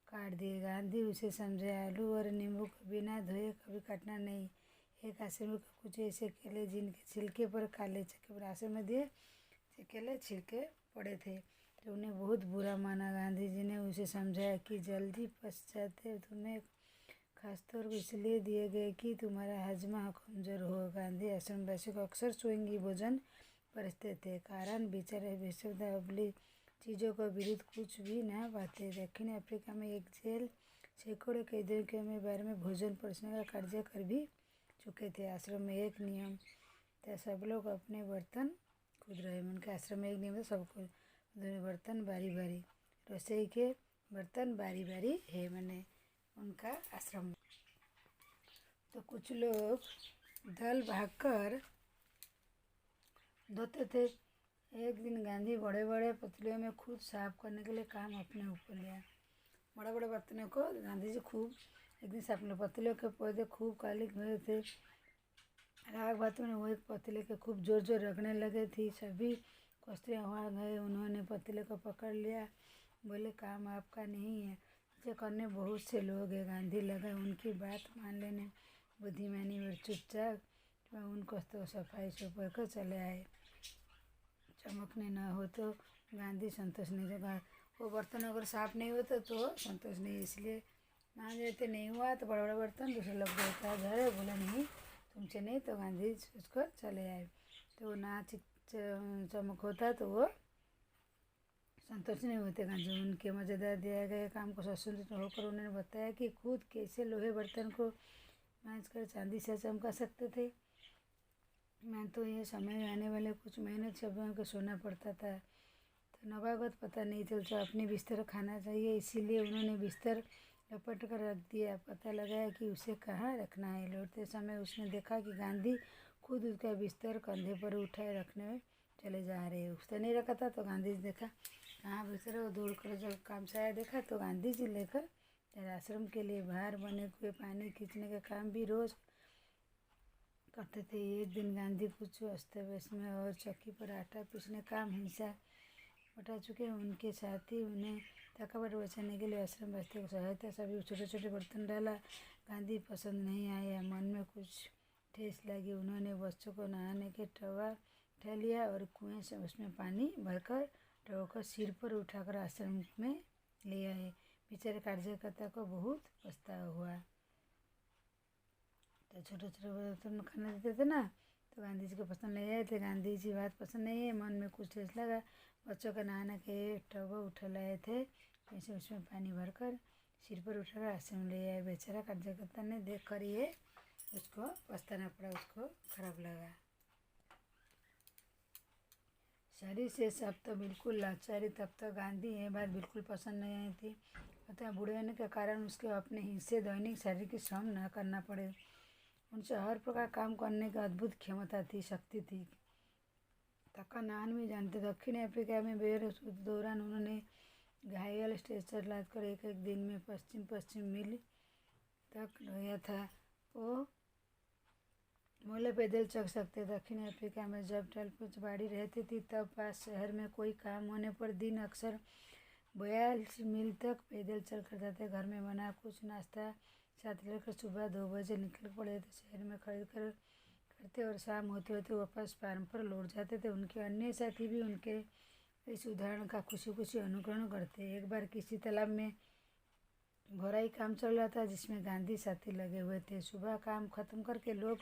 काट दिए। गांधी उसे समझे, आलू और नींबू को बिना धोए कभी काटना नहीं। एक आश्रम के कुछ ऐसे केले जिनके छिलके पर काले चक्के पर आश्रम में दिए केले छिलके पड़े थे तो उन्हें बहुत बुरा माना। गांधी जी ने उसे समझाया कि जल्दी पच जाते तुम्हें खासतौर पर इसलिए दिए गए कि तुम्हारा हजमा कमज़ोर हो। गांधी आश्रमवासी को अक्सर स्वयंगी भोजन परसते थे, कारण बेचारे बेशब्दावली चीज़ों के विरुद्ध कुछ भी ना पाते। दक्षिण अफ्रीका में एक जेल सैकड़ों कैदियों के में बारे में भोजन परसने का कार्य कर भी चुके थे। आश्रम में एक नियम था, सब लोग अपने बर्तन खुद रहे। उनके आश्रम में एक नियम था, सबको बर्तन बारी बारी, रसोई के बर्तन बारी बारी है मैंने उनका आश्रम। तो कुछ लोग दल भागकर धोते थे। एक दिन गांधी बड़े बड़े पतीलों में खुद साफ करने के लिए काम अपने ऊपर लिया। बड़े बड़े बर्तनों को गांधी जी खूब एक दिन साफ पतीलों के पौधे खूब काले हुए थे। राग बातों ने वो एक पतीले के खूब जोर जोर रगड़ने लगे थी। सभी कस्तियाँ वहाँ गए। उन्होंने पतीले को पकड़ लिया। बोले, काम आपका नहीं है, इसे करने बहुत से लोग हैं। गांधी लगा उनकी बात मान लेने। बुद्धिमानी और चुपचाप उन कस्तों सफाई सुपर कर चले आए। चमकने न हो तो गांधी संतोष नहीं होगा। वो बर्तन अगर साफ नहीं होता तो संतोष नहीं, इसलिए मान जाते नहीं हुआ तो बड़ा बड़ा बर्तन दूसरे लोग देता है। बोला नहीं तुमसे नहीं, तो गांधी उसको चले आए। तो ना चमक होता तो वो संतोष नहीं होते। गांधी उनके मज़ेदार दिए गए काम को संतुष्ट होकर उन्होंने बताया कि खुद कैसे लोहे बर्तन को मांझ कर चांदी से चमका सकते थे। मैं तो ये समय में आने वाले कुछ मेहनत शब्दों को सोना पड़ता था, तो नवागत पता नहीं चलता अपने बिस्तर खाना चाहिए, इसीलिए उन्होंने बिस्तर लपट कर रख दिया। पता लगाया कि उसे कहाँ रखना है। लौटते समय उसने देखा कि गांधी खुद उसका बिस्तर कंधे पर उठाए रखने चले जा रहे। उसने नहीं रखा था तो गांधी जी देखा कहाँ बिस्तर है, वो दौड़ कर जब काम से आया देखा तो गांधी जी लेकर आश्रम के लिए बाहर बने हुए पानी खींचने का काम भी रोज करते थे। एक दिन गांधी कुछ अस्त व्यस्त में और चक्की पर आटा पीसने काम हिंसा बटा चुके उनके साथी उन्हें थकावट बचाने के लिए आश्रम बस्ती को सहायता सभी छोटे छोटे बर्तन डाला। गांधी पसंद नहीं आया, मन में कुछ ठेस लगी। उन्होंने बच्चों को नहाने के टवा उठा लिया और कुएं से उसमें पानी भरकर टवा को सिर पर उठाकर आश्रम में ले आए। बेचारे कार्यकर्ता को बहुत पछतावा हुआ। तो छोटे छोटे बर्तन खाना देते थे ना, तो गांधी जी को पसंद नहीं आए थे। गांधी जी बात पसंद नहीं है, मन में कुछ ठेस लगा। बच्चों का नहाने के टब उठा लाए थे, वैसे उसमें पानी भरकर सिर पर उठाकर आश्रम ले आए। बेचारा कार्यकर्ता ने देख कर ये उसको पछताना पड़ा, उसको खराब लगा। शरीर से सब तो बिल्कुल लाचारी, तब तक गांधी ये बात बिल्कुल पसंद नहीं आई थी। अतः बूढ़े होने के कारण उसके अपने हिस्से दैनिक शारीरिक श्रम न करना पड़े। उनसे हर प्रकार काम करने की अद्भुत क्षमता थी, शक्ति थी। तका नान भी जानते। दक्षिण अफ्रीका में बेरोजगारी के दौरान उन्होंने घायल स्ट्रेचर लादकर एक एक दिन में 25 मील तक ढोया था। वो मोले पैदल चल सकते। दक्षिण अफ्रीका में जब टलपुचबाड़ी रहती थी तब पास शहर में कोई काम होने पर दिन अक्सर 42 मील तक पैदल चल कर जाते। घर में बना कुछ नाश्ता साथ लेकर सुबह 2 बजे निकल पड़े थे। शहर में खरीद कर करते और शाम होते होते वापस फार्म पर लौट जाते थे। उनके अन्य साथी भी उनके इस उदाहरण का खुशी खुशी अनुकरण करते। एक बार किसी तालाब में भराई काम चल रहा था जिसमें गांधी साथी लगे हुए थे। सुबह काम खत्म करके लोग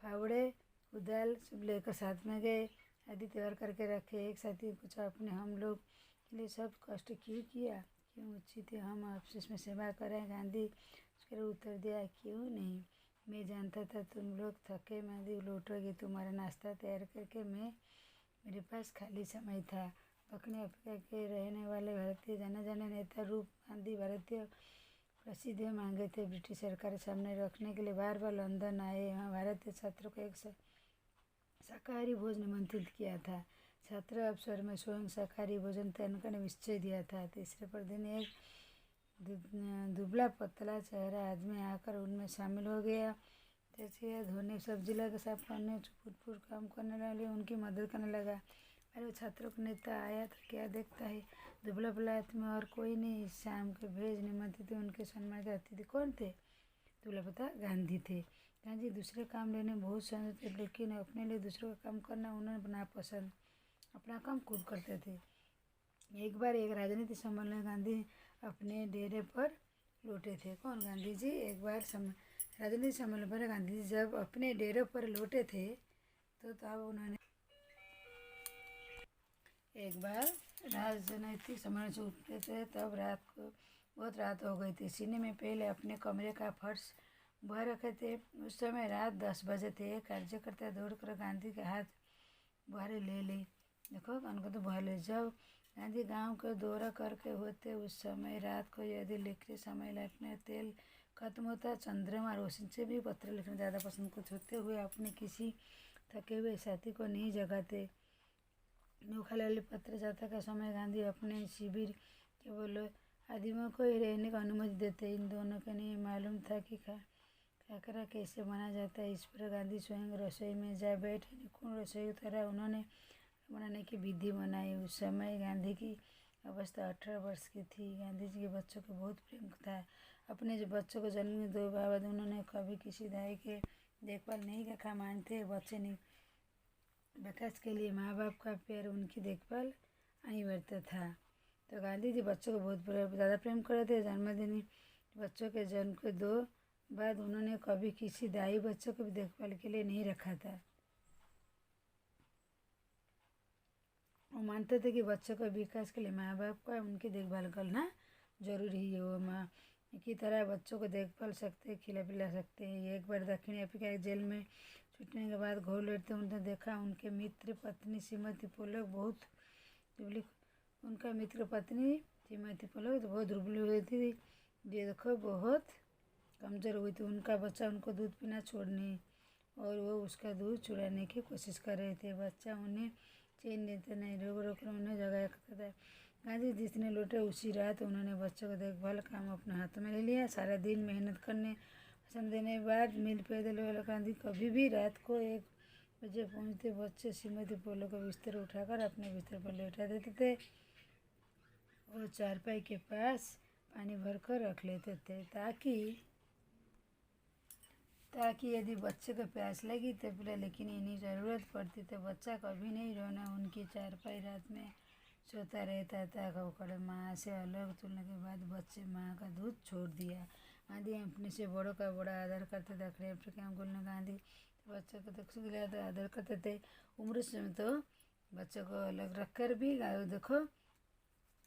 फावड़े कुदाल सब लेकर साथ में गए। आदि तैयार करके रखे। एक साथी पूछा, अपने हम लोग के लिए सब कष्ट क्यों किया, क्यों उचित है हम आपसे इसमें सेवा करें। गांधी उसके उत्तर दिया, क्यों नहीं, मैं जानता था तुम लोग थके मांदे लौटोगे। तुम्हारा नाश्ता तैयार करके मेरे पास खाली समय था। दक्षिण अफ्रीका के रहने वाले भारतीय जाने जाने नेता रूप गांधी भारतीय प्रसिद्ध मांगे थे। ब्रिटिश सरकार के सामने रखने के लिए बार बार लंदन आए। यहाँ भारतीय छात्रों को एक शाकाहारी भोजन निमंत्रित किया था। छात्र अवसर में स्वयं शाकाहारी भोजन तैयार करने निश्चय दिया था। तीसरे पर दिन एक दुबला पतला चेहरा आदमी आकर उनमें शामिल हो गया। जैसे धोने सब्जी लगा साफ करने फुट काम करने वाले उनकी मदद करने लगा। अरे वो छात्रों का नेता आया तो क्या देखता है, दुबला पतला में और कोई नहीं। शाम के भेज निमंत्रित उनके सम्मान के अतिथि कौन थे? दुबला पतला गांधी थे। गांधी दूसरे काम लेने बहुत सहज थे, लेकिन अपने लिए दूसरों का काम करना उन्हें नापसंद। अपना काम खुद करते थे। एक बार एक राजनीतिक सम्मेलन में गांधी अपने डेरे पर लौटे थे। कौन? गांधी जी। एक बार राजनीतिक सम्मेलन पर गांधी जी जब अपने डेरे पर लौटे थे तो तब उन्होंने एक बार राजनीतिक सम्मेलन से उठे थे तब रात को बहुत रात हो गई थी। सीने में पहले अपने कमरे का फर्श बह रखे थे। उस समय रात 10 बजे थे। एक कार्यकर्ता दौड़कर गांधी के हाथ बुहारे ले ली। देखो उनको तो बुहार ले। जब गांधी गांव का दौरा करके होते उस समय रात को यदि लिखते समय लिखने तेल खत्म होता, चंद्रमा रोशनी से भी पत्र लिखना ज़्यादा पसंद कुछ होते हुए अपने किसी थके हुए साथी को नहीं जगाते। नोखालाली पत्र जाता का समय गांधी अपने शिविर केवल आदिमों को ही रहने का अनुमति देते। इन दोनों को नहीं मालूम था कि खाकरा कैसे बना जाता है। इस पर गांधी स्वयं रसोई में जा बैठे। निपुण रसोई तरह उन्होंने बनाने की विधि बनाई। उस समय गांधी की अवस्था 18 वर्ष की थी। गांधी जी के बच्चों को बहुत प्रेम था। अपने जो बच्चों को जन्म में 2 बाद उन्होंने कभी किसी दाई के देखभाल नहीं रखा। मानते बच्चे नहीं विकास के लिए माँ बाप का प्यार, उनकी देखभाल अनिवार्य था। तो गांधी जी बच्चों को बहुत ज़्यादा प्रेम करते थे। जन्मदिन बच्चों के जन्म के 2 बाद उन्होंने कभी किसी दाई बच्चों को भी देखभाल के लिए नहीं रखा था। वो मानते थे कि बच्चों के विकास के लिए माँ बाप का उनकी देखभाल करना जरूरी है। वो की तरह बच्चों को देखभाल सकते, खिला पिला सकते हैं। ये एक बार दक्षिण अफ्रीका के जेल में छूटने के बाद घोल लेते उन्होंने देखा उनके मित्र पत्नी श्रीमती पोलक बहुत दुबली, उनका मित्र पत्नी श्रीमती पोलक तो बहुत दुबली हुई थी, ये देखो बहुत कमज़ोर हुई थी। उनका बच्चा उनको दूध पीना छोड़ने और वो उसका दूध चुराने की कोशिश कर रहे थे। बच्चा उन्हें चैन देते नहीं, रोक रोक कर उन्हें जगाया करता था। गांधी जिस दिन लौटे उसी रात उन्होंने बच्चों को देखभाल काम अपने हाथों में ले लिया। सारा दिन मेहनत करने पसंद देने के बाद मिल पैदल वाला गांधी कभी भी रात को 1 बजे पहुंचते। बच्चे श्रीमती पोलो का बिस्तर उठाकर अपने बिस्तर पर लेटा देते थे और चारपाई के पास पानी भरकर रख लेते थे ताकि यदि बच्चे को प्यास लगी तो पिला, लेकिन इन्हीं ज़रूरत पड़ती तो बच्चा कभी नहीं रोना। उनकी चारपाई रात में सोता रहता था। खोखड़े माँ से अलग तुलने के बाद बच्चे माँ का दूध छोड़ दिया। गांधी अपने से बड़ों का बड़ा आदर करते थे। दक्षिण अफ्रीका में बोलने गांधी बच्चों को तो आदर करते थे। उम्र से तो बच्चों को अलग रख कर भी देखो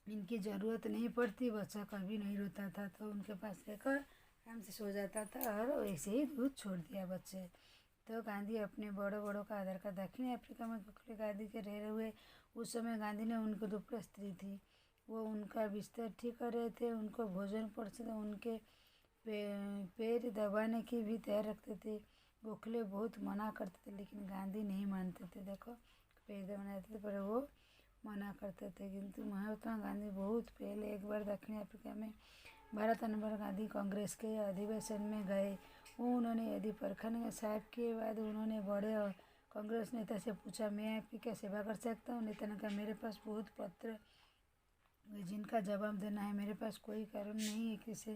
इनकी ज़रूरत नहीं पड़ती। बच्चा कभी नहीं रोता था तो उनके पास लेकर आराम से सो जाता था और वैसे ही दूध छोड़ दिया बच्चे। तो गांधी अपने बड़ों का आदर कर दक्षिण अफ्रीका में गांधी के रह हुए उस समय गांधी ने उनको 2 स्त्री थी, वो उनका बिस्तर ठीक कर रहे थे, उनको भोजन परोसते थे, उनके पैर दबाने की भी तैयार रखते थे। गोखले बहुत मना करते थे लेकिन गांधी नहीं मानते थे। देखो पैर दबाने थे पर वो मना करते थे। किंतु महात्मा गांधी बहुत पहले एक बार दक्षिण अफ्रीका में भारत अनवर गांधी कांग्रेस के अधिवेशन में गए। उन्होंने यदि परखने साहब के बाद उन्होंने बड़े कांग्रेस नेता से पूछा, मैं आपकी क्या सेवा कर सकता हूँ? नेता ने कहा, मेरे पास बहुत पत्र जिनका जवाब देना है, मेरे पास कोई कारण नहीं है किसी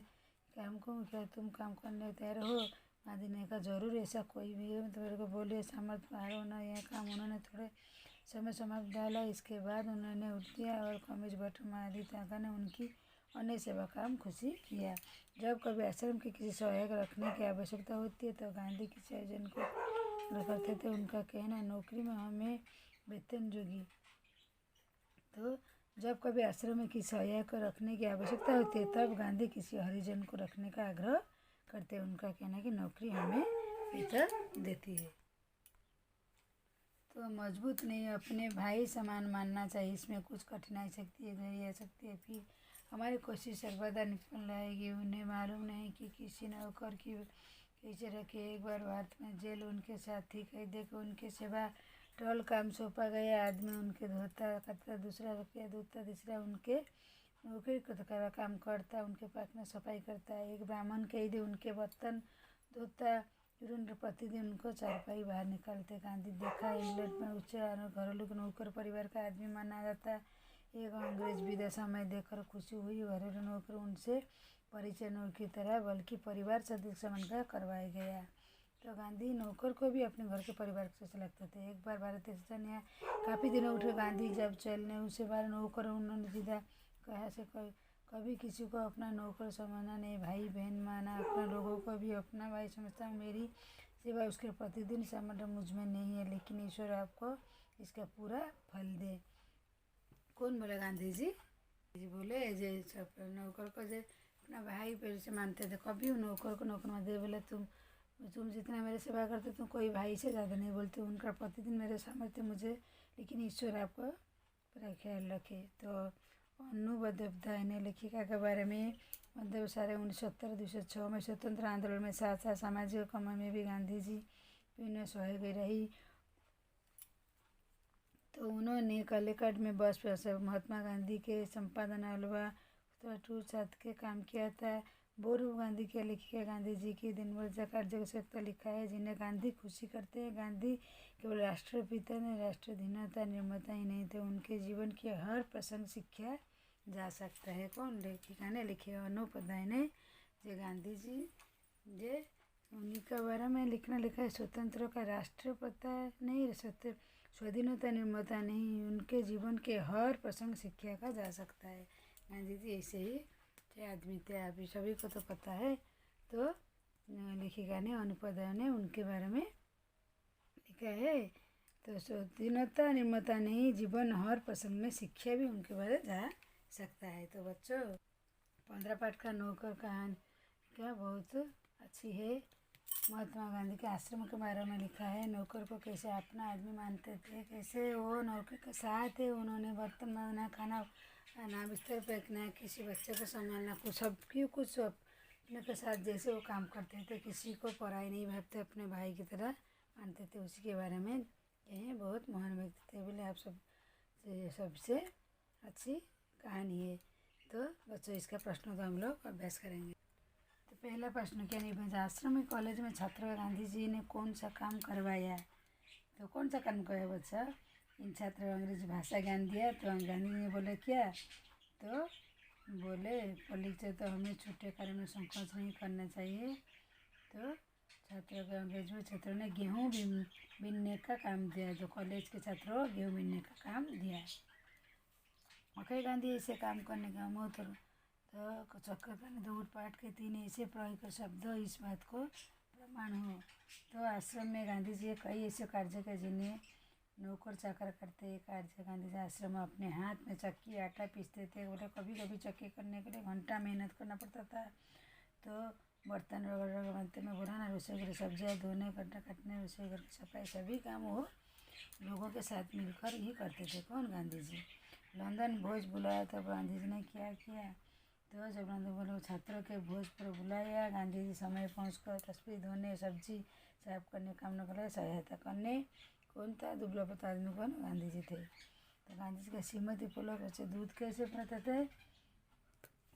काम को, क्या तुम काम करने तैयार हो? गांधी ने कहा, जरूर, ऐसा कोई भी हो तो मेरे को बोलिए। सामर्थ्य हार होना यह काम उन्होंने थोड़े समय समाप्त डाला। इसके बाद उन्होंने उल्टिया और कमीज बटन आदि ताका ने उनकी अन्य सेवा काम खुशी किया। जब कभी आश्रम के किसी सहायक रखने की आवश्यकता होती है तो गांधी किसी आयोजन को करते थे। उनका कहना, नौकरी में हमें वेतन जोगी। तो जब कभी आश्रम में किसी सहायक को रखने की आवश्यकता होती है तब गांधी किसी हरिजन को रखने का आग्रह करते हैं। उनका कहना है कि नौकरी हमें वेतन देती है तो मजबूत नहीं, अपने भाई समान मानना चाहिए। इसमें कुछ कठिनाई सकती है, धैर्य आ सकती है, फिर हमारी कोशिश सर्वदा निकल आएगी। उन्हें मालूम नहीं कि किसी नौकर की कैसे रखे। एक बार भारत में जेल उनके साथ थी। कैदी को उनके सेवा टहल काम सौंपा गया। आदमी उनके धोता करता, दूसरा रुपया धोता, तीसरा उनके नौकरी का काम करता, उनके पास में सफाई करता। एक ब्राह्मण कैदी उनके बर्तन धोता, तुरंत प्रतिदिन उनको चारपाई बाहर निकालते। गांधी देखा इंग्लैंड में उच्च घरेलू नौकर परिवार का आदमी माना जाता। एक अंग्रेज विदेशा में देखकर खुशी हुई। घरेलू नौकर उनसे परिचय नौकर की तरह बल्कि परिवार सदस्य बनकर करवाया गया। तो गांधी नौकर को भी अपने घर के परिवार के जैसे लगते थे। एक बार भारतीय शासन यहाँ काफ़ी दिनों उठे। गांधी जब चलने उसे बार नौकर उन्होंने सीधा कहा से कभी किसी को अपना नौकर समझना नहीं, भाई बहन माना। अपना लोगों को भी अपना भाई समझता हूँ। मेरी सेवा उसके प्रतिदिन समर्पण मुझ में नहीं है, लेकिन ईश्वर आपको इसका पूरा फल दे। कौन बोले? गांधी जी बोले जे सब नौकर को जे अपना भाई पैर से मानते थे। कभी नौकर को नौकर मत दे। बोले तुम जितना मेरे सेवा करते तुम कोई भाई से ज़्यादा नहीं बोलते। उनका प्रतिदिन मेरे सामर्थ्य मुझे, लेकिन ईश्वर आपको पूरा ख्याल रखे। तो अनुबद्धता ने लेखिका के बारे में मतलब सारे 1970-2006 में स्वतंत्र आंदोलन में साथ साथ सामाजिक काम में भी गांधी जी विभिन्न सहायक रही। तो उन्होंने कालीकट में बस महात्मा गांधी के संपादन अलावा साथ के काम किया था। बोरू गांधी के लेखिका गांधी जी की दिनभर कार्य को लिखा है, जिन्हें गांधी खुशी करते हैं। गांधी केवल राष्ट्रपिता ने राष्ट्रधीनता निर्माता ही नहीं थे, उनके जीवन की हर प्रसंग सीखा जा सकता है। कौन लेखिका ने लिखे? अनुपध्याय ने। जे गांधी जी जे उन्हीं के बारे में लिखा है। स्वतंत्र का राष्ट्रपिता नहीं, स्वाधीनता निर्माता नहीं, उनके जीवन के हर प्रसंग सीखा का जा सकता है। गांधी जी ऐसे ही आदमी थे, अभी सभी को तो पता है। तो लेखिका ने अनुपध्याय ने उनके बारे में लिखा है। तो स्वाधीनता निर्माता नहीं, जीवन हर प्रसंग में शिक्षा भी उनके बारे जा सकता है। तो बच्चों 15 पाठ का नौकर कहानी क्या बहुत अच्छी है। महात्मा गांधी के आश्रम के बारे में लिखा है। नौकर को कैसे अपना आदमी मानते थे, कैसे वो नौकर के साथ है उन्होंने बर्तन मांजना, खाना ना बिस्तर फेंकना, किसी बच्चे को संभालना, कुछ अपने के साथ जैसे वो काम करते थे, किसी को पराई नहीं भावते, अपने भाई की तरह मानते थे। उसी के बारे में यही बहुत महान व्यक्ति थे बोले आप सबसे अच्छी कहानी है। तो बच्चों इसका प्रश्न तो हम लोग अभ्यास करेंगे। तो पहला प्रश्न क्या निबंध आश्रम में कॉलेज में छात्रों को गांधी जी ने कौन सा काम करवाया। तो कौन सा काम किया बच्चा, इन छात्रों को अंग्रेजी भाषा ज्ञान दिया। तो गांधी जी ने बोले क्या, तो बोले परीक्षा तो हमें छोटे कार्य में संकोच नहीं करना चाहिए। तो छात्रों को अंग्रेजी में छात्रों ने गेहूँ बीनने का काम दिया। जो कॉलेज के छात्रों को गेहूँ बीनने का काम दिया। मकई गांधी ऐसे काम करने का महत्व तो चक्कर करने दौड़ पाठ के 3 ऐसे प्रयोग कर शब्द इस बात को प्रमाण हो। तो आश्रम में गांधी जी कई ऐसे कार्य के जिन्हें नौकर चाकर करते कार्य। गांधी जी आश्रम में अपने हाथ में चक्की आटा पीसते थे। बोले कभी कभी चक्की करने के लिए घंटा मेहनत करना पड़ता था। तो बर्तन रगड़ बनते में बनाना, रसोई घर सब्जियाँ धोने, गड्ढा काटने, रसोई घर की सफाई सभी काम वो लोगों के साथ मिलकर ही करते थे। कौन, गांधी जी। लंदन भोज बुलाया तब गांधी जी ने क्या किया। तो जब लंदन बोले छात्रों के भोज पर बुलाया, गांधी जी समय पहुंचकर तस्वीर धोने, सब्जी साफ करने, काम न करे सहायता करने। कौन था, दुबला पतला आदमी कौन, गांधी जी थे। तो गांधी जी का श्रीमती पोलो बच्चे दूध कैसे पिलाते थे।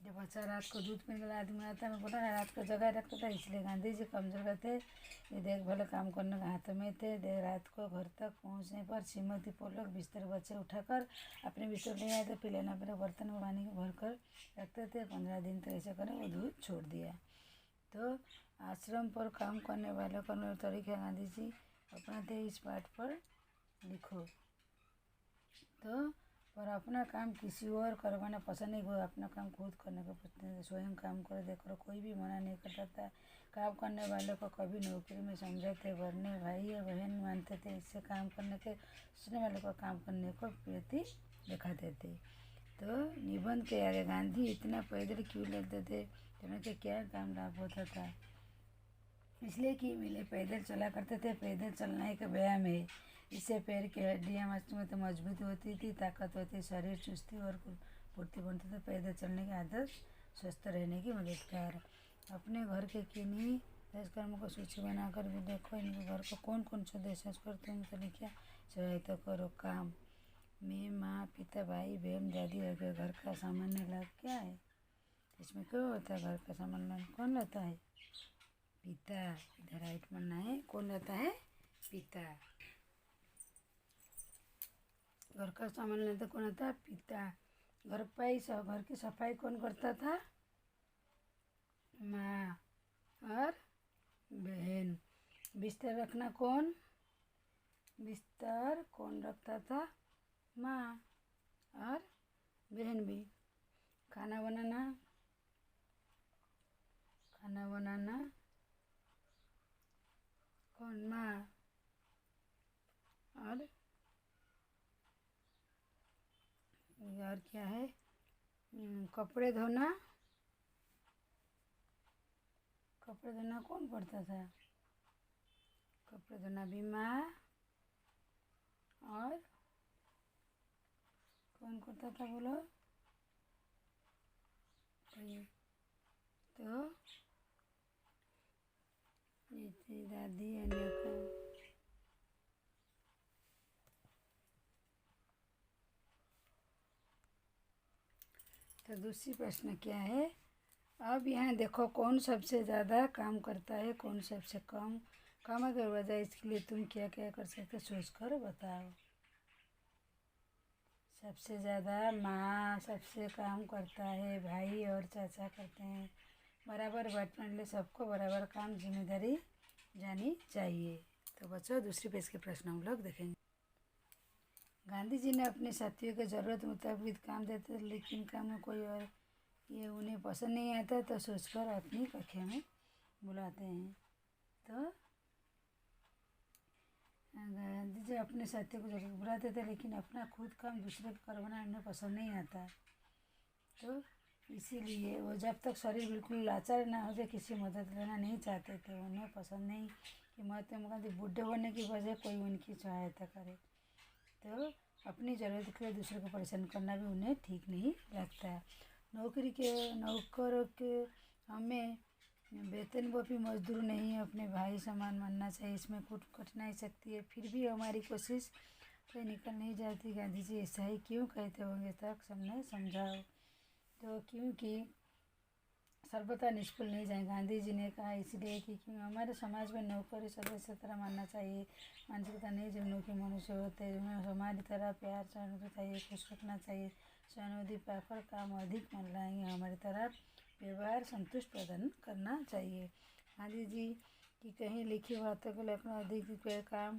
जब बच्चा रात को दूध पीने वाला आदमी आता है, मैं बोला ना रात को जगह रखता था, इसलिए गांधी जी कमजोर थे। ये देखभाल काम करने के हाथ में थे। देर रात को घर तक पहुंचने पर श्रीमती पोलक बिस्तर बच्चे उठाकर अपने बिस्तर ले आए थे। पिलाना पहले बर्तन में पानी भर कर रखते थे। 15 दिन तक ऐसा करें वो दूध छोड़ दिया। तो आश्रम पर काम करने वालों का तरीका गांधी जी अपनाते इस पाठ पर लिखो। तो पर अपना काम किसी और करवाना पसंद नहीं, कोई अपना काम खुद करने को पसंद नहीं, स्वयं काम करो देखो, कोई भी मना नहीं करता था। काम करने वालों को कभी नौकरी में समझाते, वरने भाई या बहन मानते थे। इससे काम करने के सोचने वालों को काम करने को प्रति दिखाते थे। तो निबंध के आगे गांधी इतना पैदल क्यों लेते थे, उनके क्या काम लाभ होता था। इसलिए कि मिले पैदल चला करते थे। पैदल चलना एक व्यायाम है, इससे पैर की हड्डियाँ मजबूत होती थी, ताकत होती, शरीर चुस्ती और फुर्ती बनती थी। पैदल चलने की आदत स्वस्थ रहने की मददगार। अपने घर के किन्हीं 10 कर्मों को सूची बनाकर भी देखो, इनके घर को कौन कौन से देश कर तुम तो लिखा सहायता करो काम में। माँ पिता भाई बहन दादी हो गए। घर का सामान्य लाभ क्या है, इसमें क्यों होता है घर का सामान्य लाभ, कौन रहता है, पिता। इधर राइट बनना है, कौन रहता है, पिता। घर का सामान लेते कौन होता है, पिता। घर की सफाई कौन करता था, माँ और बहन। बिस्तर रखना कौन, बिस्तर कौन रखता था, माँ और बहन भी। खाना बनाना कौन, माँ और क्या है, कपड़े धोना कौन करता था, कपड़े धोना भी माँ और कौन करता था बोलो, तो दादी अन्य का। तो दूसरी प्रश्न क्या है, अब यहाँ देखो कौन सबसे ज़्यादा काम करता है, कौन सबसे कम। काम अगर वजह इसके लिए तुम क्या क्या कर सकते सोच कर बताओ। सबसे ज़्यादा माँ सबसे काम करता है, भाई और चाचा करते हैं। बराबर बांटने के लिए सबको बराबर काम जिम्मेदारी जानी चाहिए। तो बच्चों दूसरी पेज के प्रश्न हम लोग देखेंगे। गांधी जी ने अपने साथियों के ज़रूरत मुताबिक काम देते थे, लेकिन काम में कोई और ये उन्हें पसंद नहीं आता तो सोचकर अपनी कक्षा में बुलाते हैं। तो गांधी जी अपने साथियों को जरूर बुलाते थे, लेकिन अपना खुद काम दूसरे को करवाना उन्हें पसंद नहीं आता। तो इसीलिए वो जब तक शरीर बिल्कुल लाचार ना हो जाए किसी मदद लेना नहीं चाहते थे। उन्हें पसंद नहीं कि महात्मा गांधी बूढ़े होने की वजह कोई उनकी सहायता करे। तो अपनी ज़रूरत के लिए दूसरे को परेशान करना भी उन्हें ठीक नहीं लगता। नौकरों के हमें वेतनभोगी मजदूर नहीं अपने भाई समान मानना चाहिए। इसमें कुछ कठिनाई सकती है, फिर भी हमारी कोशिश कहीं निकल नहीं जाती। गांधी जी ऐसा ही क्यों कहते होंगे, तक सबने समझाओ। तो क्योंकि सर्वथा निष्फल नहीं जाए। गांधी जी ने कहा इसलिए कि क्यों हमारे समाज में नौकरी सदस्य तरह मानना चाहिए। मानसिकता नहीं जिनों के मनुष्य होते हैं, जिन्हें हमारी तरह प्यार सहानुभूति चाहिए, खुश रखना चाहिए। सहानुभूति पाकर काम अधिक मन लाएंगे। हमारी तरह व्यवहार संतुष्ट प्रदान करना चाहिए। गांधी जी की कहीं लिखी बातों को लेकर अधिक काम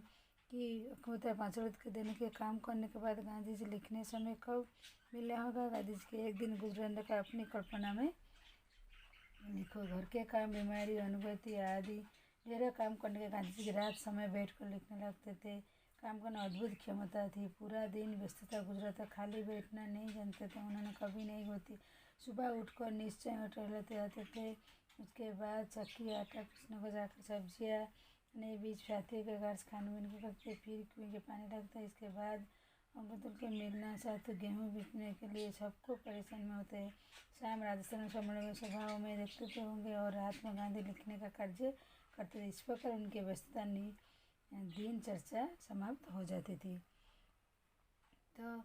की क्षमता 5 के देने के काम करने के बाद गांधी जी लिखने समय कब मिला होगा। गांधी जी के एक दिन गुजरने का अपनी कल्पना में लिखो। घर के काम, बीमारी, अनुभूति आदि ढेरों काम करने के गांधी जी की रात समय बैठकर लिखने लगते थे। काम करना अद्भुत क्षमता थी। पूरा दिन व्यस्तता गुजरता, खाली बैठना नहीं जानते थे, उन्होंने कभी नहीं होती। सुबह उठकर निश्चय टहलते आते थे। उसके बाद चक्की आटा पीसने को जाकर सब्जियाँ नए बीज साथी के घर से खानबीन को करते, फिर कुएं के पानी लगता। इसके बाद अंकुर के मिलना साथ गेहूँ बीतने के लिए सबको परेशान में होते हैं। शाम राजस्थान सम्मेलन में सभाओं में देखते थे होंगे और रात में गांधी लिखने का कार्य करते थे। इस प्रकार उनकी व्यस्तता दिन चर्चा समाप्त हो जाती थी। तो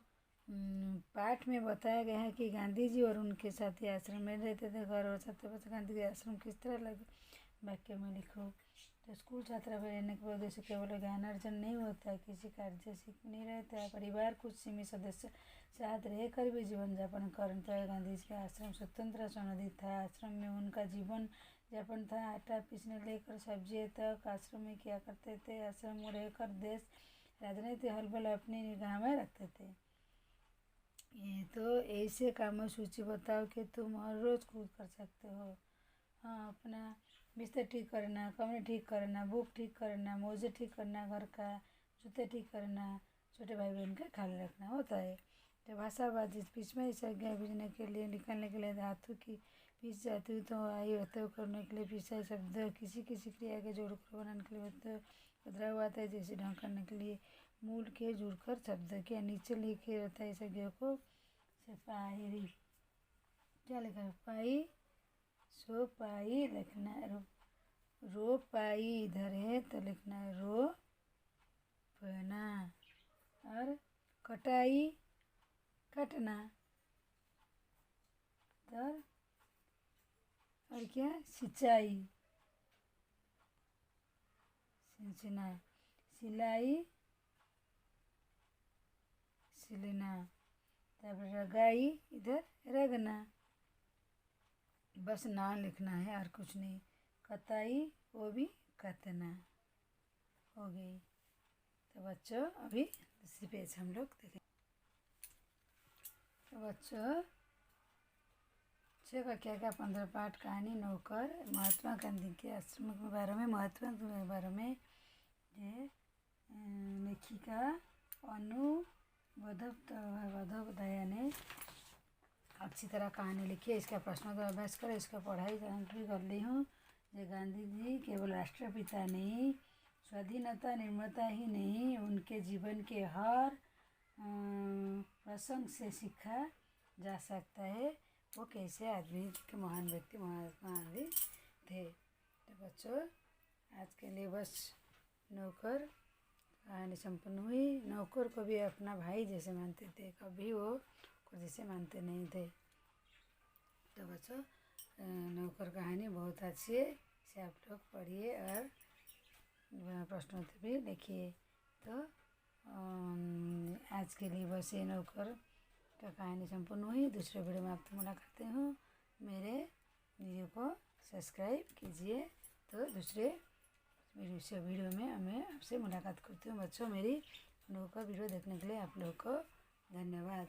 पाठ में बताया गया है कि गांधी जी और उनके साथी आश्रम में रहते थे। घर और छात्र बच्चे गांधी जी आश्रम किस तरह लगे वाक्य में लिखो। तो स्कूल छात्रा में रहने के उद्देश्य केवल ज्ञान अर्जन नहीं होता है, किसी कार्य सीख नहीं रहता है। परिवार कुछ सीमित सदस्य साथ रहकर भी जीवन यापन करता है। गांधी जी का आश्रम स्वतंत्र संबंधित था। आश्रम में उनका जीवन यापन था। आटा पीसने लेकर सब्जी तक आश्रम में किया करते थे। आश्रम में रहकर देश राजनीति हलबल अपनी निगाह में रखते थे। ये तो ऐसे कामों सूची बताओ कि तुम हर रोज़ खुद कर सकते हो। हाँ, अपना बिस्तर ठीक करना, कमरे ठीक करना, बुक ठीक करना, मोजे ठीक करना, घर का जूते ठीक करना, छोटे भाई बहन का ख्याल रखना होता है। तो भाषाबाजी बीच में संज्ञा भेजने के लिए निकालने के लिए धातु की पीस जाती हूँ तो आई होते करने के लिए पीछा शब्द किसी किसी क्रिया के जोड़कर बनाने के लिए होते उधरा हुआ आता है। जैसे ढंग करने के लिए मूल के जुड़कर शब्द के नीचे लिखे रहता है। संज्ञा को सिपाही क्या लिखा है, पाई सो पाई लिखना है। रो पाई इधर है तो लिखना है रो पना। और कटाई कटना। और क्या सिंचाई सिंचना। सिलाई सिलना। तब रगाई इधर रगना। बस ना लिखना है और कुछ नहीं। कताई वो भी कतना हो गई। तो बच्चों अभी दूसरी पेज हम लोग देखें। तो बच्चों 6 का क्या 15 पाठ कहानी नौकर महात्मा गांधी के आश्रम के बारे में, महात्मा गांधी के बारे में ये लेखिका अनुबोधोपाध्याय ने अच्छी तरह कहानी लिखी है। इसका प्रश्नोत्तर अभ्यास करें, इसका पढ़ाई भी कर ली हूँ। ये गांधी जी केवल राष्ट्रपिता नहीं, स्वाधीनता निर्माता ही नहीं, उनके जीवन के हर प्रसंग से सीखा जा सकता है वो कैसे आदमी के महान व्यक्ति महात्मा गांधी थे। तो बच्चों आज के लिए बस नौकर कहानी संपन्न हुई। नौकर को भी अपना भाई जैसे मानते थे, कभी वो को जैसे मानते नहीं थे। तो बच्चों नौकर कहानी बहुत अच्छी है, इसे आप लोग पढ़िए और प्रश्नोत्तर भी लिखिए। तो आज के लिए बस ये नौकर का कहानी संपूर्ण हुई। दूसरे वीडियो में आपसे मुलाकात करती हूँ। मेरे वीडियो को सब्सक्राइब कीजिए। तो दूसरे वीडियो में मैं आपसे मुलाकात करती हूँ। बच्चों मेरी नौकर वीडियो देखने के लिए आप लोग को धन्यवाद।